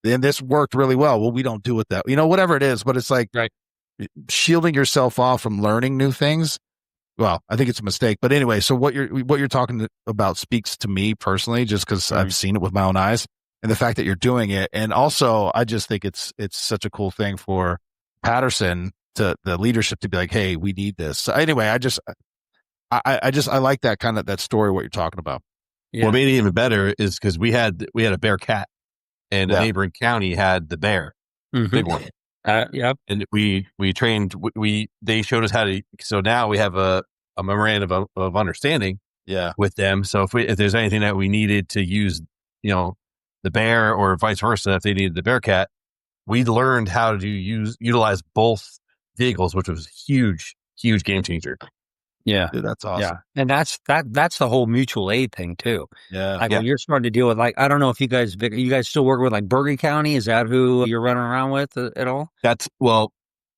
and this worked really well. Well, we don't do it that, whatever it is, but it's like shielding yourself off from learning new things. Well, I think it's a mistake, but anyway, so what you're talking about speaks to me personally, just because I've seen it with my own eyes. And the fact that you're doing it. And also, I just think it's such a cool thing for Patterson, to the leadership, to be like, hey, we need this. So anyway, I like that story, what you're talking about. Yeah. What made it even better is because we had a bear cat, and a neighboring county had the bear, big one. Yep. And we trained, they showed us how to, so now we have a memorandum of understanding with them. So if there's anything that we needed to use, the bear, or vice versa, if they needed the Bearcat, we learned how to utilize both vehicles, which was huge game changer. Yeah. Dude, that's awesome. Yeah. And that's the whole mutual aid thing too. Yeah. Like when you're starting to deal with, like, I don't know if you guys still work with like Bergen County. Is that who you're running around with at all?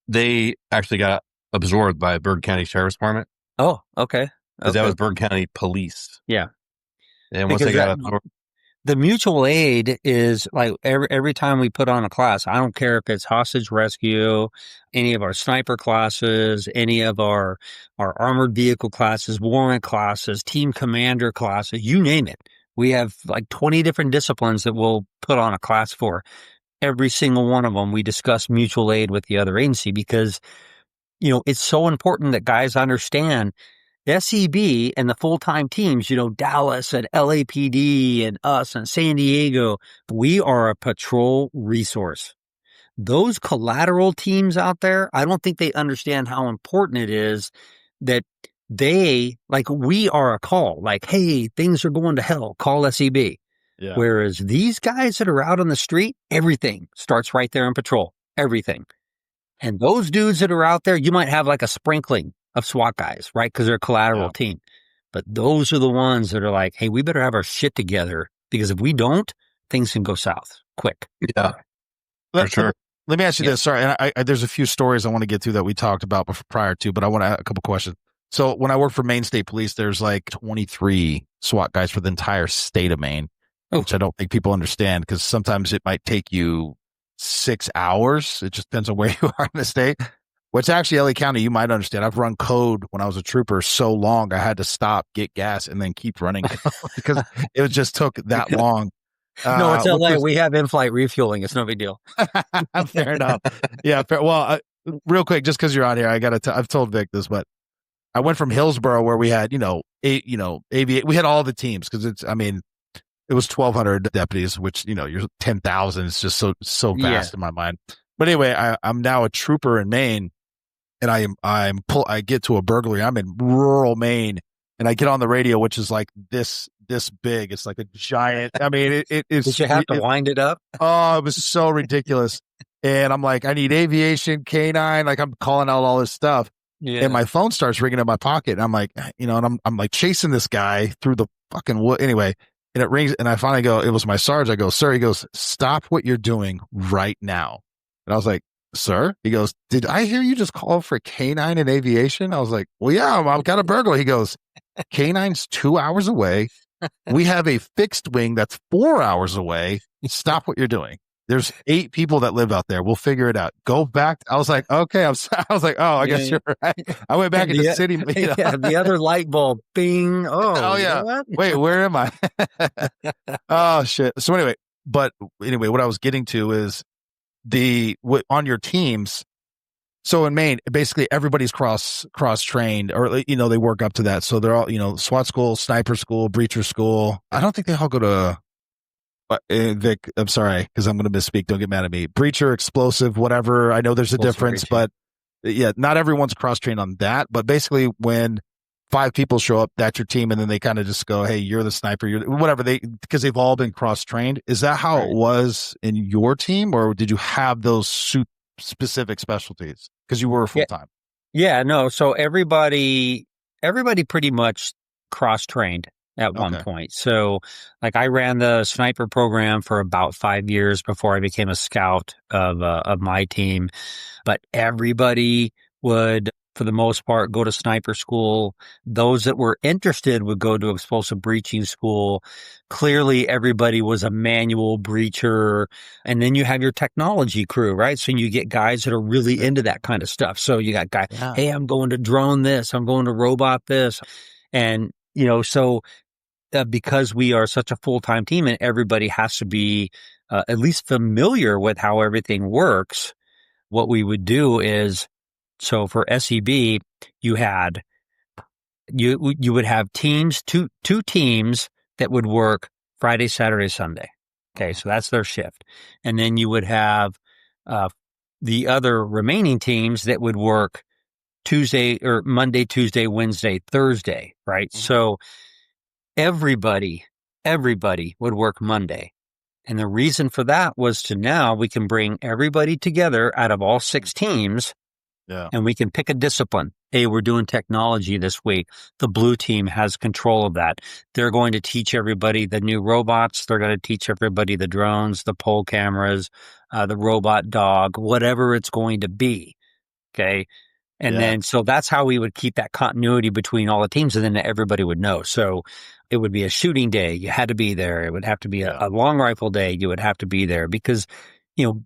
They actually got absorbed by Bergen County Sheriff's Department. Oh, okay. Because that was Bergen County Police. Yeah. And once they got absorbed, the mutual aid is like every time we put on a class, I don't care if it's hostage rescue, any of our sniper classes, any of our armored vehicle classes, warrant classes, team commander classes, you name it. We have like 20 different disciplines that we'll put on a class for. Every single one of them, we discuss mutual aid with the other agency because, it's so important that guys understand SEB and the full-time teams, Dallas and LAPD and us and San Diego, we are a patrol resource. Those collateral teams out there, I don't think they understand how important it is that we are a call. Like, hey, things are going to hell. Call SEB. Yeah. Whereas these guys that are out on the street, everything starts right there in patrol. Everything. And those dudes that are out there, you might have like a sprinkling of SWAT guys, right? Because they're a collateral team. But those are the ones that are like, hey, we better have our shit together, because if we don't, things can go south quick. Yeah, for sure. Let me ask you this. Sorry, and there's a few stories I want to get to that we talked about prior to, but I want to ask a couple questions. So when I worked for Maine State Police, there's like 23 SWAT guys for the entire state of Maine, which I don't think people understand, because sometimes it might take you 6 hours. It just depends on where you are in the state. Which actually, LA County, you might understand. I've run code when I was a trooper so long, I had to stop, get gas, and then keep running because it just took that long. No, it's LA. We have in-flight refueling. It's no big deal. Fair enough. Yeah. Well, real quick, just because you're on here, I've told Vic this, but I went from Hillsborough, where we had, we had all the teams, because it was 1,200 deputies, which, you're 10,000. It's just so vast in my mind. But anyway, I'm now a trooper in Maine. And I get to a burglary. I'm in rural Maine, and I get on the radio, which is like this big. It's like a giant. It is. Did you have to wind it up? Oh, it was so ridiculous. And I'm like, I need aviation, K9. Like, I'm calling out all this stuff. Yeah. And my phone starts ringing in my pocket. And I'm like, and I'm like chasing this guy through the fucking wood. Anyway, and it rings, and I finally go, it was my sergeant. I go, sir. He goes, stop what you're doing right now. And I was like, sir? He goes, did I hear you just call for K9 in aviation? I was like, well, yeah, I've got a burglar. He goes, K9's 2 hours away. We have a fixed wing that's 4 hours away. Stop what you're doing. There's 8 people that live out there. We'll figure it out. Go back. I was like, okay. I was like, oh, I guess you're right. I went back into the city. The other light bulb, bing. Oh yeah. Wait, where am I? Oh, shit. So anyway, what I was getting to is, on your teams. So in Maine, basically everybody's cross trained, or they work up to that. So they're all SWAT school, sniper school, breacher school. I don't think they all go to Vic. I'm sorry, because I'm going to misspeak. Don't get mad at me. Breacher, explosive, whatever. I know there's a difference, but yeah, not everyone's cross trained on that. But basically, when 5 people show up, that's your team, and then they kind of just go, hey, you're the sniper, you're whatever, because they've all been cross-trained. Is that how it was in your team, or did you have those specific specialties because you were full-time? Yeah, no. So everybody pretty much cross-trained at one point. So like I ran the sniper program for about 5 years before I became a scout of my team, but everybody would, for the most part, go to sniper school. Those that were interested would go to explosive breaching school. Clearly, everybody was a manual breacher. And then you have your technology crew, right? So you get guys that are really into that kind of stuff. So you got guys, hey, I'm going to drone this, I'm going to robot this. And, so because we are such a full-time team and everybody has to be at least familiar with how everything works, what we would do is, so for SEB, you would have teams, two teams that would work Friday, Saturday, Sunday. Okay, so that's their shift. And then you would have the other remaining teams that would work Tuesday or Monday, Tuesday, Wednesday, Thursday, right? Mm-hmm. So everybody would work Monday. And the reason for that was to now we can bring everybody together out of all 6 teams. Yeah. And we can pick a discipline. Hey, we're doing technology this week. The blue team has control of that. They're going to teach everybody the new robots. They're going to teach everybody the drones, the pole cameras, the robot dog, whatever it's going to be. Okay. And then, so that's how we would keep that continuity between all the teams, and then everybody would know. So it would be a shooting day. You had to be there. It would have to be a long rifle day. You would have to be there because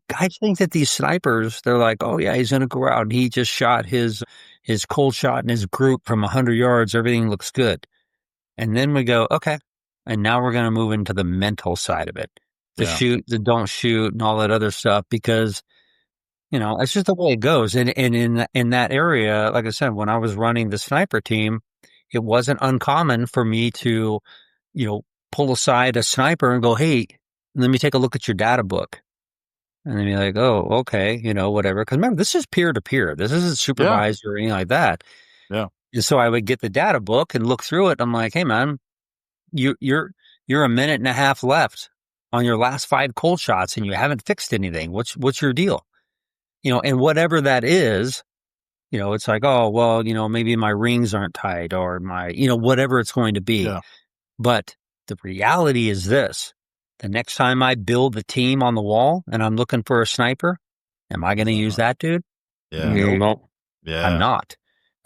guys think that these snipers, they're like, oh yeah, he's going to go out and he just shot his cold shot in his group from 100 yards. Everything looks good. And then we go, okay. And now we're going to move into the mental side of it, the shoot, the don't shoot and all that other stuff, because, it's just the way it goes. And in that area, like I said, when I was running the sniper team, it wasn't uncommon for me to, pull aside a sniper and go, hey, let me take a look at your data book. And then be like, oh, okay, whatever. Because remember, this is peer-to-peer. This isn't supervised or anything like that. Yeah. And so I would get the data book and look through it. I'm like, hey, man, you're a minute and a half left on your last 5 cold shots and you haven't fixed anything. What's your deal? And whatever that is, it's like, oh, well, maybe my rings aren't tight or my, whatever it's going to be. Yeah. But the reality is this. The next time I build the team on the wall and I'm looking for a sniper, am I going to use that dude? Yeah. No. Yeah. I'm not.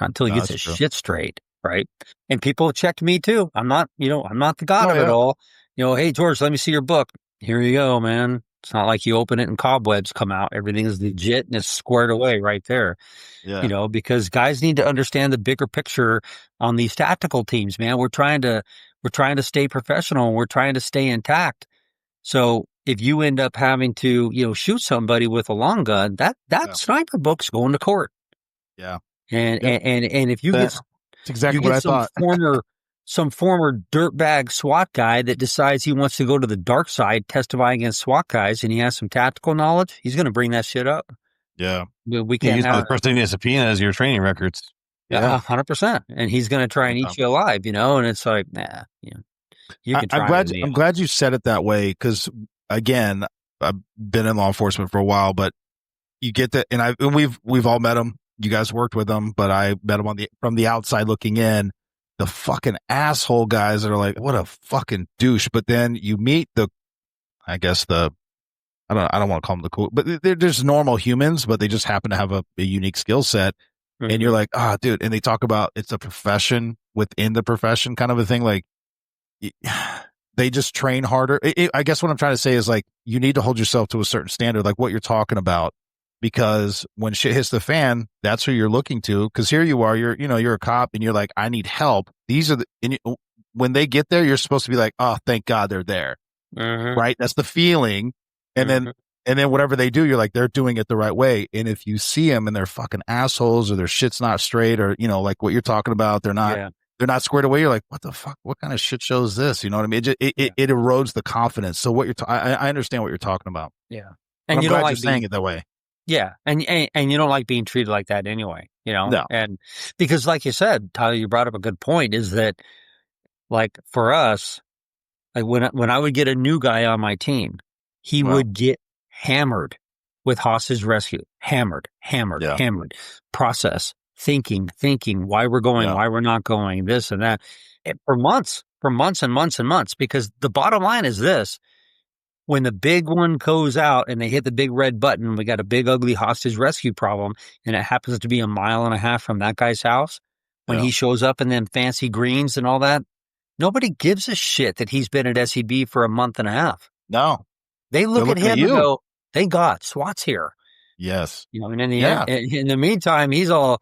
Not until he gets his shit straight, right? And people have checked me too. I'm not, I'm not the god of it all. Hey, George, let me see your book. Here you go, man. It's not like you open it and cobwebs come out. Everything is legit and it's squared away right there. Yeah. Because guys need to understand the bigger picture on these tactical teams, man. We're trying to stay professional. We're trying to stay intact. So if you end up having to, shoot somebody with a long gun, that sniper book's going to court. Yeah. And if you get, that's exactly what I thought. some former dirtbag SWAT guy that decides he wants to go to the dark side, testify against SWAT guys, and he has some tactical knowledge, he's going to bring that shit up. Yeah. We can't have the first thing to subpoena is your training records. Yeah. 100%. And he's going to try and eat you alive, and it's like, nah, you can try. I'm glad you said it that way, because again, I've been in law enforcement for a while, but you get that, and we've all met him. You guys worked with him, but I met him from the outside looking in. The fucking asshole guys that are like, what a fucking douche. But then you meet I don't want to call them the cool, but they're just normal humans, but they just happen to have a unique skill set. Mm-hmm. And you're like, dude. And they talk about it's a profession within the profession kind of a thing. Like, they just train harder. I guess what I'm trying to say is, like, you need to hold yourself to a certain standard, like what you're talking about, because when shit hits the fan, that's who you're looking to. Because here you are, you're a cop, and you're like, I need help. When they get there, you're supposed to be like, oh, thank God they're there, right? That's the feeling. And then whatever they do, you're like, they're doing it the right way. And if you see them and they're fucking assholes, or their shit's not straight, or like what you're talking about, they're not squared away, you're like, what the fuck? What kind of shit show is this? You know what I mean? It erodes the confidence. So what I understand what you're talking about. Yeah. And I'm glad you're saying it that way. Yeah. And you don't like being treated like that anyway, No. and because like you said, Tyler, you brought up a good point is that like for us, like when I would get a new guy on my team, he would get hammered with hostage rescue, hammered, process, thinking, why we're going, why we're not going, this and that, for months and months and months. Because the bottom line is this: when the big one goes out and they hit the big red button, we got a big ugly hostage rescue problem, and it happens to be a mile and a half from that guy's house. When he shows up in them fancy greens and all that, nobody gives a shit that he's been at SEB for a month and a half. No. They look at him and go, thank God, SWAT's here. Yes. And in the meantime, he's all,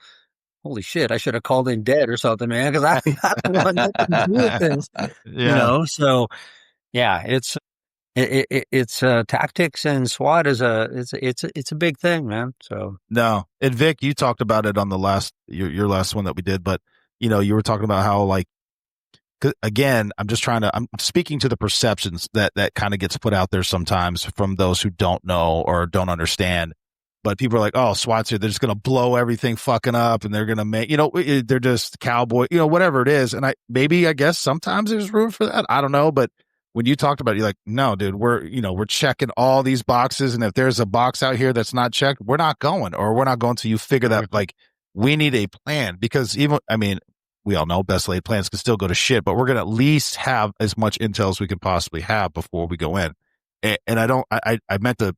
holy shit, I should have called in dead or something, man, because I don't want nothing to do with this. So yeah, it's tactics, and SWAT is it's a big thing, man. So no. And Vic, you talked about it on the your last one that we did, but you were talking about how, like, again, I'm speaking to the perceptions that kind of gets put out there sometimes from those who don't know or don't understand. But people are like, oh, SWAT's here. They're just going to blow everything fucking up, and they're going to make, they're just cowboy, whatever it is. And I guess sometimes there's room for that. I don't know. But when you talked about it, you're like, no, dude, we're checking all these boxes. And if there's a box out here that's not checked, we're not going till you figure that, like, we need a plan, because we all know best laid plans can still go to shit, but we're going to at least have as much intel as we can possibly have before we go in. And I meant to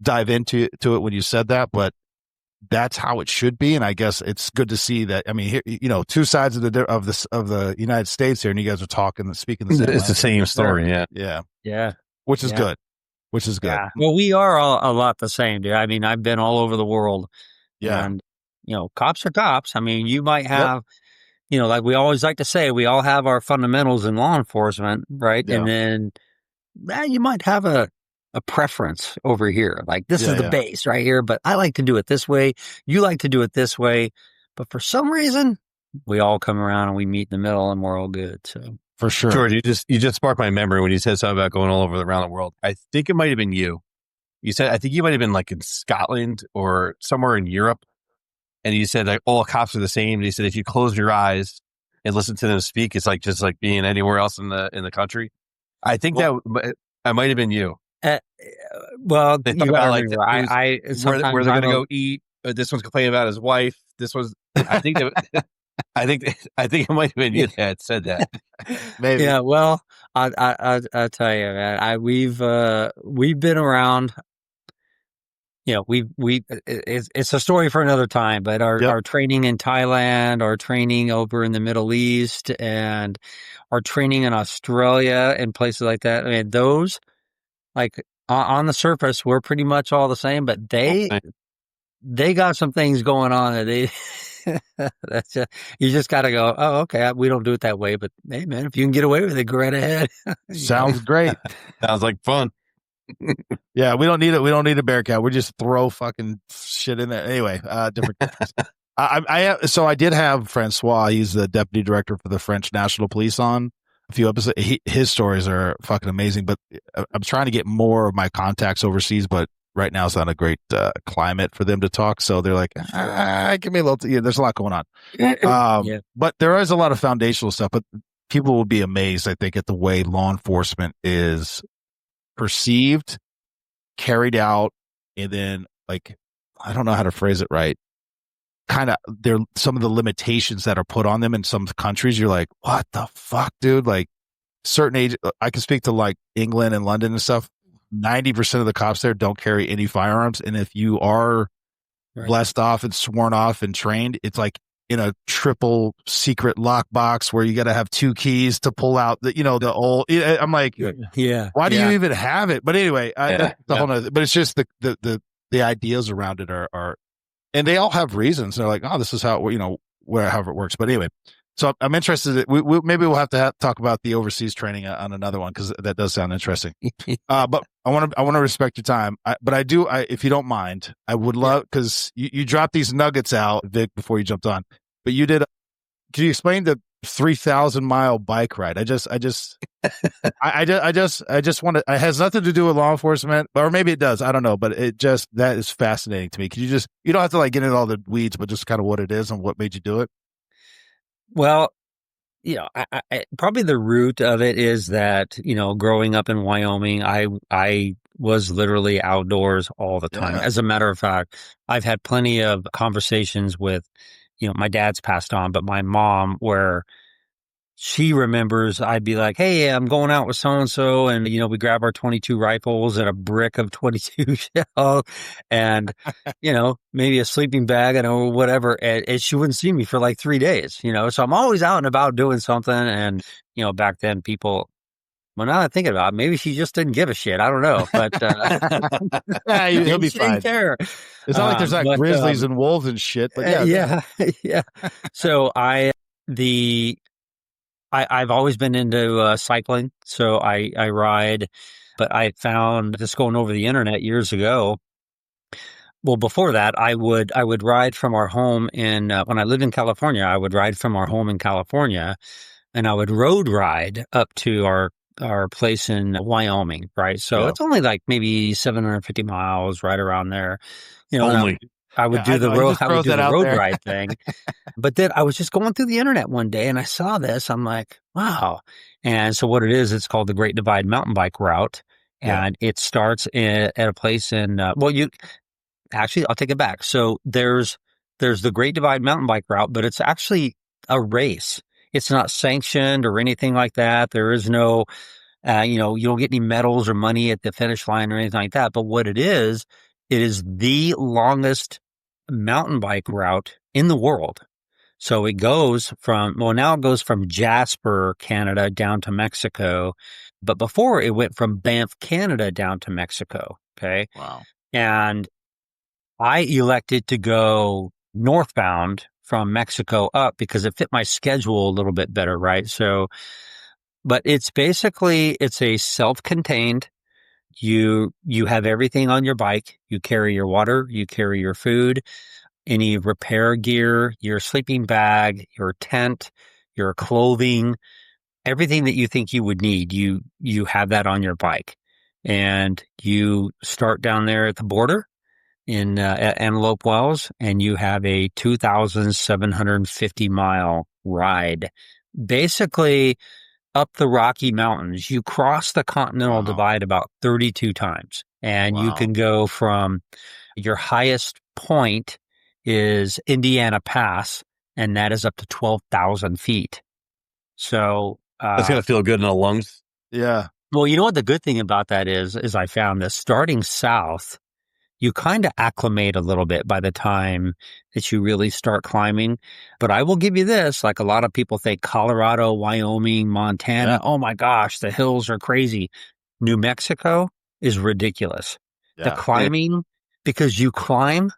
dive into it when you said that, but that's how it should be. And I guess it's good to see that. I mean, here, two sides of the United States here, and you guys are talking and speaking the same. It's the same story. Yeah. Which is good. Yeah. Well, we are all a lot the same, dude. I mean, I've been all over the world. Yeah. And, cops are cops. I mean, you might have, like we always like to say, we all have our fundamentals in law enforcement, right? Yeah. And then you might have a preference over here. Like, this is the base right here, but I like to do it this way. You like to do it this way. But for some reason, we all come around and we meet in the middle, and we're all good. So for sure. George, you just sparked my memory when you said something about going all over around the world. I think it might have been you. I think you might have been like in Scotland or somewhere in Europe. And you said, like, all cops are the same. And he said, if you close your eyes and listen to them speak, it's like just like being anywhere else in the country. I think that might have been you. Well, they talk about like where they're going to go eat. This one's complaining about his wife. This was, I think it might have been you that said that. Maybe. Yeah. Well, I'll tell you, man. We've been around. It's a story for another time, but our training in Thailand, our training over in the Middle East, and our training in Australia and places like that. I mean, those, like, on the surface, we're pretty much all the same, but they got some things going on that you just got to go, oh, okay, we don't do it that way, but hey, man, if you can get away with it, go right ahead. Sounds great. Sounds like fun. Yeah, we don't need it. We don't need a Bearcat. We just throw fucking shit in there. Anyway, different countries. I did have Francois. He's the deputy director for the French National Police on a few episodes. His stories are fucking amazing, but I'm trying to get more of my contacts overseas, but right now it's not a great climate for them to talk. So they're like, give me a little, there's a lot going on. But there is a lot of foundational stuff, but people will be amazed, I think, at the way law enforcement is perceived, carried out, and then, like, I don't know how to phrase it right. Kind of, there some of the limitations that are put on them in some countries. You're like, what the fuck, dude? Like, certain age, I can speak to like England and London and stuff. 90% of the cops there don't carry any firearms, and if you are blessed off and sworn off and trained, it's like in a triple secret lockbox where you got to have two keys to pull out the old. I'm like, why do you even have it? But anyway, whole nother, but it's just the ideas around it are, and they all have reasons. They're like, oh, this is how however it works. But anyway, so I'm interested. Maybe we'll have to talk about the overseas training on another one, because that does sound interesting. But I want to respect your time. But I do, if you don't mind, I would love, because you dropped these nuggets out, Vic, before you jumped on. But you did. Can you explain 3,000-mile bike ride. I just want to. It has nothing to do with law enforcement, or maybe it does. I don't know, but that is fascinating to me. Could you don't have to like get into all the weeds, but just kind of what it is and what made you do it? Well, probably the root of it is that, growing up in Wyoming, I was literally outdoors all the time. Yeah. As a matter of fact, I've had plenty of conversations with, my dad's passed on, but my mom, where she remembers I'd be like, hey, I'm going out with so-and-so, and, we grab our 22 rifles and a brick of 22 shell and, maybe a sleeping bag and whatever. And she wouldn't see me for like 3 days, so I'm always out and about doing something. And, back then people, well, now that I think about it, maybe she just didn't give a shit. I don't know, but he'll be fine. Care. It's not like there's like grizzlies and wolves and shit, but yeah. So I've always been into cycling, so I ride, but I found just going over the internet years ago. Well, before that, I would ride from our home in when I lived in California. I would ride from our home in California, and I would road ride up to our place in Wyoming. Right, so it's only like maybe 750 miles, right around there. Only. I would do the road ride thing. But then I was just going through the internet one day and I saw this. I'm like, wow. And so what it is, it's called the Great Divide Mountain Bike Route. And it starts at a place in, I'll take it back. So there's the Great Divide Mountain Bike Route, but it's actually a race. It's not sanctioned or anything like that. There is no, you don't get any medals or money at the finish line or anything like that. But what it is the longest mountain bike route in the world. So it goes now it goes from Jasper, Canada down to Mexico. But before it went from Banff, Canada down to Mexico. Okay. Wow. And I elected to go northbound from Mexico up because it fit my schedule a little bit better. Right. So, but it's a self-contained. You have everything on your bike. You carry your water, you carry your food, any repair gear, your sleeping bag, your tent, your clothing, everything that you think you would need. You have that on your bike. And you start down there at the border at Antelope Wells, and you have a 2,750 mile ride. Basically, up the Rocky Mountains. You cross the Continental Divide about 32 times, and you can go from your highest point is Indiana Pass, and that is up to 12,000 feet. So that's going to feel good in the lungs. Yeah. Well, you know what the good thing about that is I found that starting south, you kind of acclimate a little bit by the time that you really start climbing. But I will give you this, like a lot of people think Colorado, Wyoming, Montana, oh my gosh, the hills are crazy. New Mexico is ridiculous. Yeah. The climbing, because you'll climb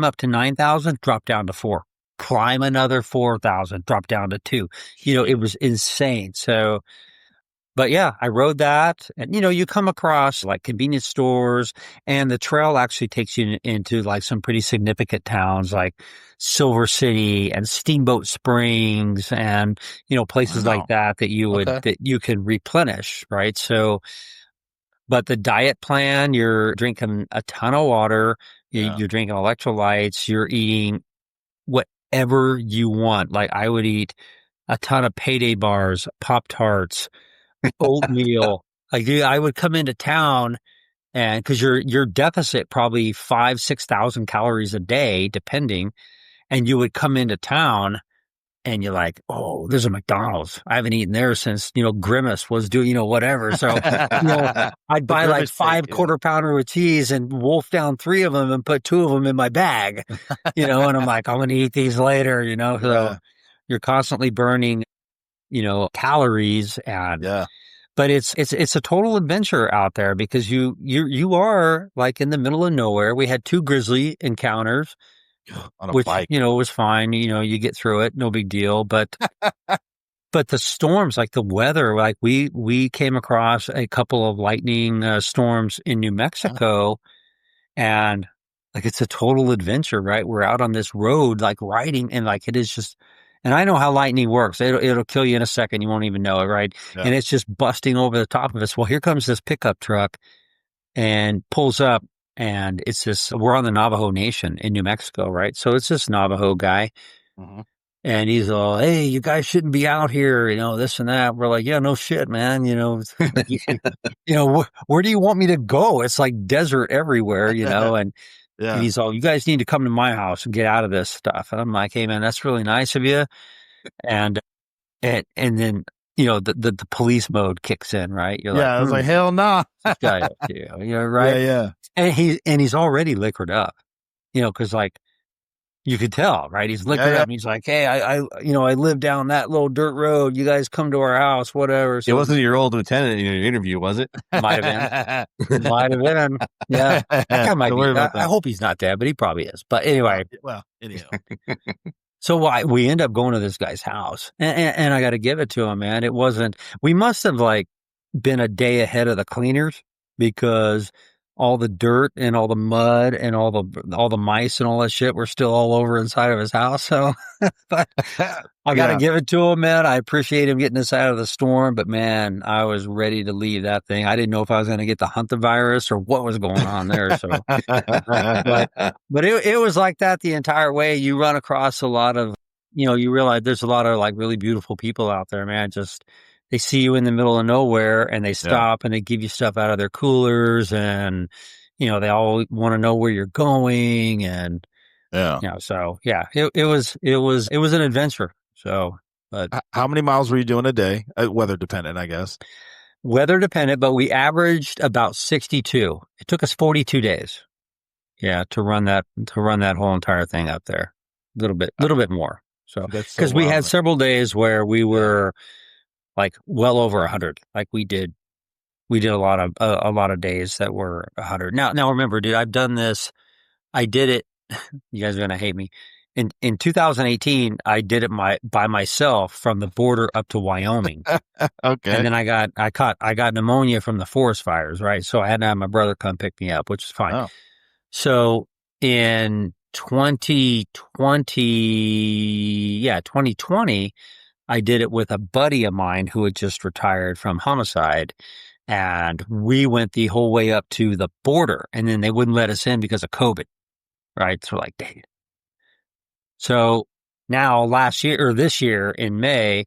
up to 9,000, drop down to 4. Climb another 4,000, drop down to 2. It was insane. So, but yeah, I rode that, and you come across like convenience stores, and the trail actually takes you into like some pretty significant towns like Silver City and Steamboat Springs, and places like that that you can replenish, right? So, but the diet plan, you're drinking a ton of water, you're drinking electrolytes, you're eating whatever you want. Like I would eat a ton of Payday bars, Pop-Tarts, oatmeal. Like I would come into town, and because your deficit probably 6,000 calories a day, depending, and you would come into town and you're like, oh, there's a McDonald's. I haven't eaten there since Grimace was doing whatever. So I'd buy like 5 quarter pounder with cheese and wolf down 3 of them and put 2 of them in my bag. And I'm like, I'm going to eat these later. So you're constantly burning calories, and but it's a total adventure out there because you are like in the middle of nowhere. We had 2 grizzly encounters on a bike. Was fine. You get through it, no big deal. But but the storms, like the weather, like we came across a couple of lightning storms in New Mexico, and like it's a total adventure, right? We're out on this road, like riding, and like it is just. And I know how lightning works. It'll kill you in a second. You won't even know it, right? Yeah. And it's just busting over the top of us. Well, here comes this pickup truck and pulls up, and it's this, we're on the Navajo Nation in New Mexico, right? So it's this Navajo guy. Mm-hmm. And he's all, hey, you guys shouldn't be out here, this and that. We're like, yeah, no shit, man. Where do you want me to go? It's like desert everywhere, and, yeah. And he's all, you guys need to come to my house and get out of this stuff. And I'm like, hey, man, that's really nice of you. And then, the police mode kicks in, right? You're I was like, hell no. Nah. Right? Yeah. And he's already liquored up, because like, you could tell, right? He's liquored up and he's like, hey, I live down that little dirt road. You guys come to our house, whatever. So, it wasn't your old lieutenant in your interview, was it? Might have been. Yeah. That guy might be. I hope he's not dead, but he probably is. But anyway. Well, anyhow. So we end up going to this guy's house. And I got to give it to him, man. We must have like been a day ahead of the cleaners, because all the dirt and all the mud and all the mice and all that shit were still all over inside of his house. So, but I got to give it to him, man. I appreciate him getting us out of the storm, but man, I was ready to leave that thing. I didn't know if I was going to get the hantavirus or what was going on there. So, but it was like that the entire way. You run across a lot of, you realize there's a lot of like really beautiful people out there, man. Just, they see you in the middle of nowhere and they stop and they give you stuff out of their coolers, and, they all want to know where you're going. And, so yeah, it was an adventure. So, but how many miles were you doing a day? Weather dependent, I guess. Weather dependent, but we averaged about 62. It took us 42 days. Yeah. To run that whole entire thing up there. A little bit more. So, because we had several days where we were like well over 100. Like we did a lot of days that were 100. Now remember, dude, I've done this. I did it. You guys are going to hate me. In 2018, I did it by myself from the border up to Wyoming. Okay. And then I got pneumonia from the forest fires, right? So I had to have my brother come pick me up, which is fine. Oh. So in 2020, I did it with a buddy of mine who had just retired from homicide, and we went the whole way up to the border, and then they wouldn't let us in because of COVID, right? So like, dang. So now this year in May,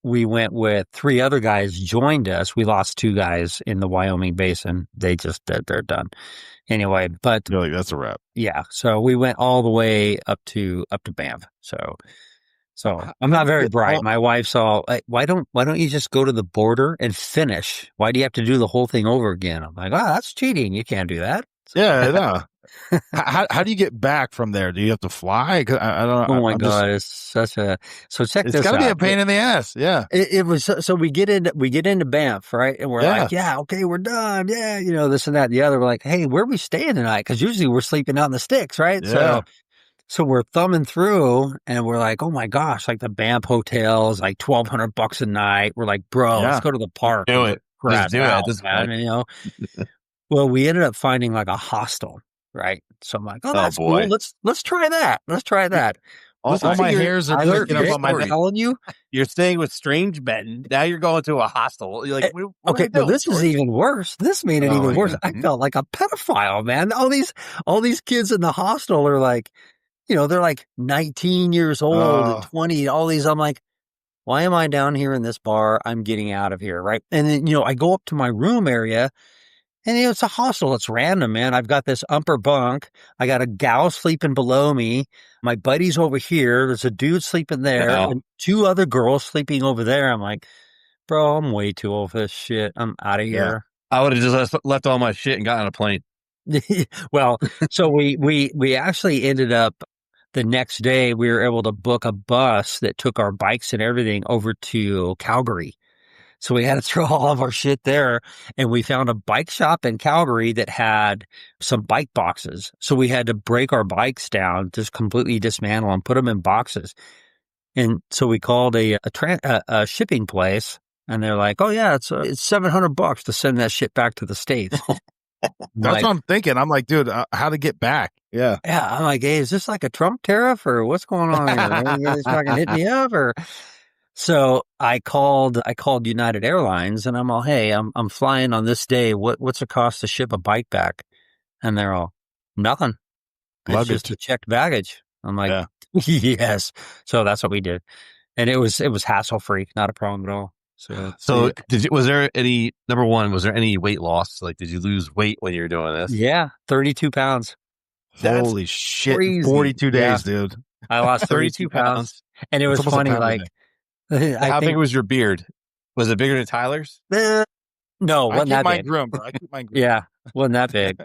we went with 3 other guys joined us. We lost 2 guys in the Wyoming basin. They're done. Anyway, but you're like, that's a wrap. Yeah. So we went all the way up to Banff. So I'm not very bright. My wife's all, why don't you just go to the border and finish? Why do you have to do the whole thing over again? I'm like, that's cheating. You can't do that. So, yeah, no. How do you get back from there? Do you have to fly? I don't know. Oh my God, it's such a. So check this out. It's gotta be a pain in the ass. Yeah. It was. So we get into Banff, right? And we're like, yeah, okay, we're done. Yeah, this and that and the other. We're like, hey, where are we staying tonight? Because usually we're sleeping out in the sticks, right? Yeah. So we're thumbing through, and we're like, oh my gosh, like the Banff hotels, like $1,200 a night. We're like, bro, let's go to the park. Do it. Just do it. Man, Well, we ended up finding like a hostel, right? So I'm like, oh, that's cool. Let's try that. Let's try that. All my hairs are picking up on my neck. Telling you, you're staying with strange men. Now you're going to a hostel. You're like, okay, but this is even worse. This made it even worse. I felt like a pedophile, man. All these kids in the hostel are like, they're like 19 years old and 20, all these. I'm like, why am I down here in this bar? I'm getting out of here, right? And then, I go up to my room area, and it's a hostel. It's random, man. I've got this upper bunk. I got a gal sleeping below me. My buddy's over here. There's a dude sleeping there, and 2 other girls sleeping over there. I'm like, bro, I'm way too old for this shit. I'm out of here. I would have just left all my shit and got on a plane. Well, so we actually ended up, the next day, we were able to book a bus that took our bikes and everything over to Calgary. So we had to throw all of our shit there, and we found a bike shop in Calgary that had some bike boxes. So we had to break our bikes down, just completely dismantle them, put them in boxes. And so we called a shipping place, and they're like, oh yeah, it's $700 to send that shit back to the States. That's what I'm thinking. I'm like, dude, how to get back? Yeah. Yeah. I'm like, hey, is this like a Trump tariff or what's going on here? You guys fucking hit me up or? So I called United Airlines and I'm all, hey, I'm flying on this day. What's the cost to ship a bike back? And they're all, nothing. It's just a checked baggage. I'm like, yeah. Yes. So that's what we did. And it was hassle free, not a problem at all. So was there any, number one, was there any weight loss? Like, did you lose weight when you were doing this? Yeah. 32 pounds. Holy shit. Crazy. 42 days, dude. I lost 32 pounds. And it was funny. Like, how big was your beard? Was it bigger than Tyler's? No, wasn't that big. I keep mine groomed. Yeah. Wasn't that big.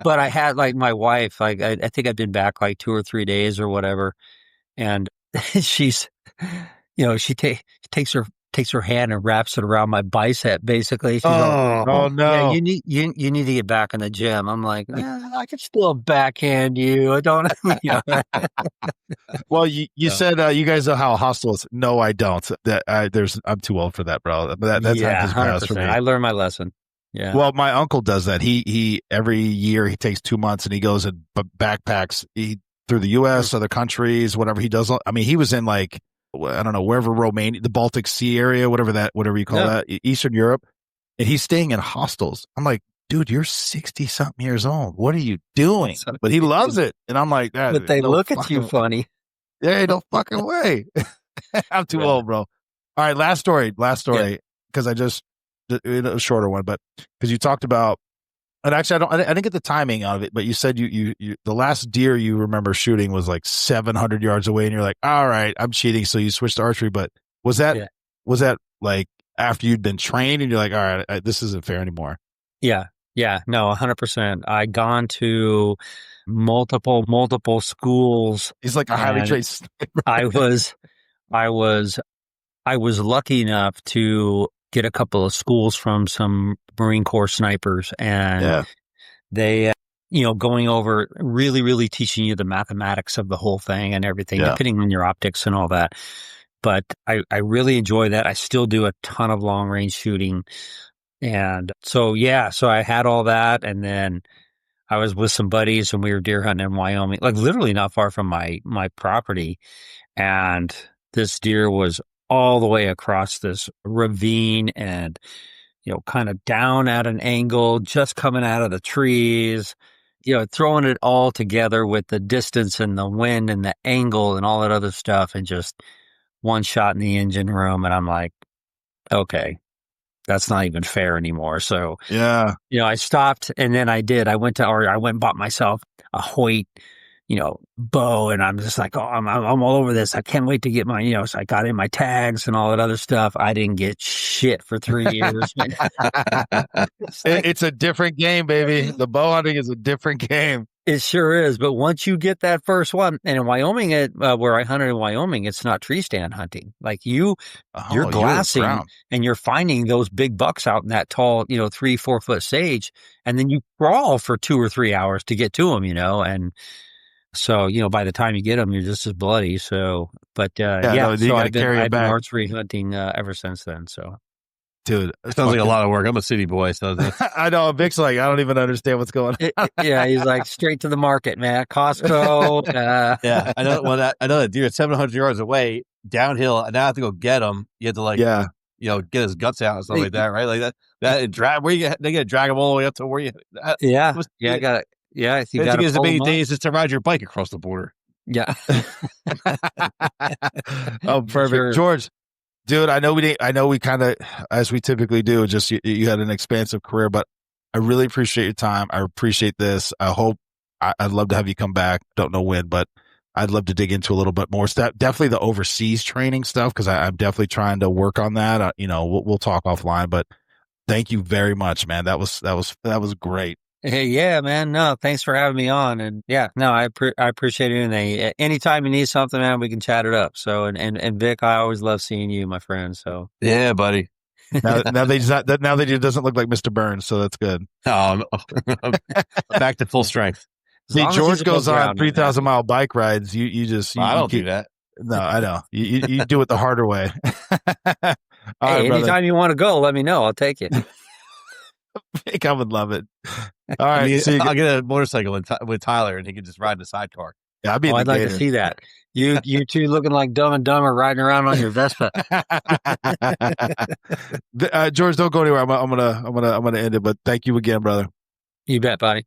But I had like my wife, like, I think I've been back like 2 or 3 days or whatever. And she's, she takes her hand and wraps it around my bicep, basically. She's like, oh no. Yeah, you need to get back in the gym. I'm like, I can still backhand you. I don't, Well, you said, you guys know how hostile it's. No, I don't. I'm too old for that, bro. That's not just for me. I learned my lesson. Yeah. Well, my uncle does that. He every year he takes 2 months and he goes and backpacks through the U.S., other countries, whatever he does. I mean, he was in like, I don't know, wherever Romania, the Baltic Sea area, whatever you call that, Eastern Europe. And he's staying in hostels. I'm like, dude, you're 60 something years old. What are you doing? But he loves it. And I'm like, but they look at you funny. Yeah, no fucking way. I'm too old, bro. All right. Last story. Cause I just, a shorter one, but because you talked about, and actually I didn't get the timing out of it, but you said you the last deer you remember shooting was like 700 yards away and you're like, all right, I'm cheating. So you switched to archery, but was that like after you'd been trained and you're like, all right, this isn't fair anymore? Yeah. Yeah. No, 100%. I'd gone to multiple schools. He's like a highly trained sniper. I was lucky enough to get a couple of schools from some Marine Corps snipers, and they, going over really, really teaching you the mathematics of the whole thing and everything, depending on your optics and all that. But I really enjoy that. I still do a ton of long range shooting. And so I had all that. And then I was with some buddies and we were deer hunting in Wyoming, like literally not far from my property. And this deer was all the way across this ravine and, kind of down at an angle, just coming out of the trees, throwing it all together with the distance and the wind and the angle and all that other stuff. And just one shot in the engine room. And I'm like, okay, that's not even fair anymore. So, I stopped and then I went and bought myself a Hoyt, bow. And I'm just like, oh, I'm all over this. I can't wait to get my, so I got in my tags and all that other stuff. I didn't get shit for 3 years. It's a different game, baby. The bow hunting is a different game. It sure is. But once you get that first one, and in Wyoming, where I hunted in Wyoming, it's not tree stand hunting. Like you're glassing and you're finding those big bucks out in that tall, 3-4 foot sage. And then you crawl for 2 or 3 hours to get to them, and so, by the time you get them, you're just as bloody. So, but, so I've been archery hunting, ever since then. So. Dude, it sounds like a lot of work. I'm a city boy, so I know. Vic's like, I don't even understand what's going on. He's like straight to the market, man. Costco. Yeah, I know. Well, I know that deer 700 yards away, downhill, and now I have to go get him. You have to get his guts out and stuff like that, right? Like that drag. They got to drag him all the way up to where you. I got it. Yeah, you got as many days just to ride your bike across the border. Yeah. Oh, perfect, sure. George. Dude, I know we kind of, as we typically do, just you had an expansive career, but I really appreciate your time. I appreciate this. I'd love to have you come back. Don't know when, but I'd love to dig into a little bit more stuff. Definitely the overseas training stuff, because I'm definitely trying to work on that. We'll talk offline, but thank you very much, man. That was great. Hey, yeah, man. No, thanks for having me on. And I appreciate it. Anytime you need something, man, we can chat it up. So, and Vic, I always love seeing you, my friend. So, yeah, buddy. now that he doesn't look like Mr. Burns, so that's good. Oh, I'm back to full strength. See, George goes on 3,000 mile bike rides. You I don't do that. No, I know. You do it the harder way. Anytime you want to go, let me know. I'll take it. think I would love it. All right. I mean, I'll get a motorcycle with Tyler and he can just ride in the sidecar. Yeah, I'd like to see that. You two looking like Dumb and Dumber riding around on your Vespa. George, don't go anywhere. I'm gonna end it, but thank you again, brother. You bet, buddy.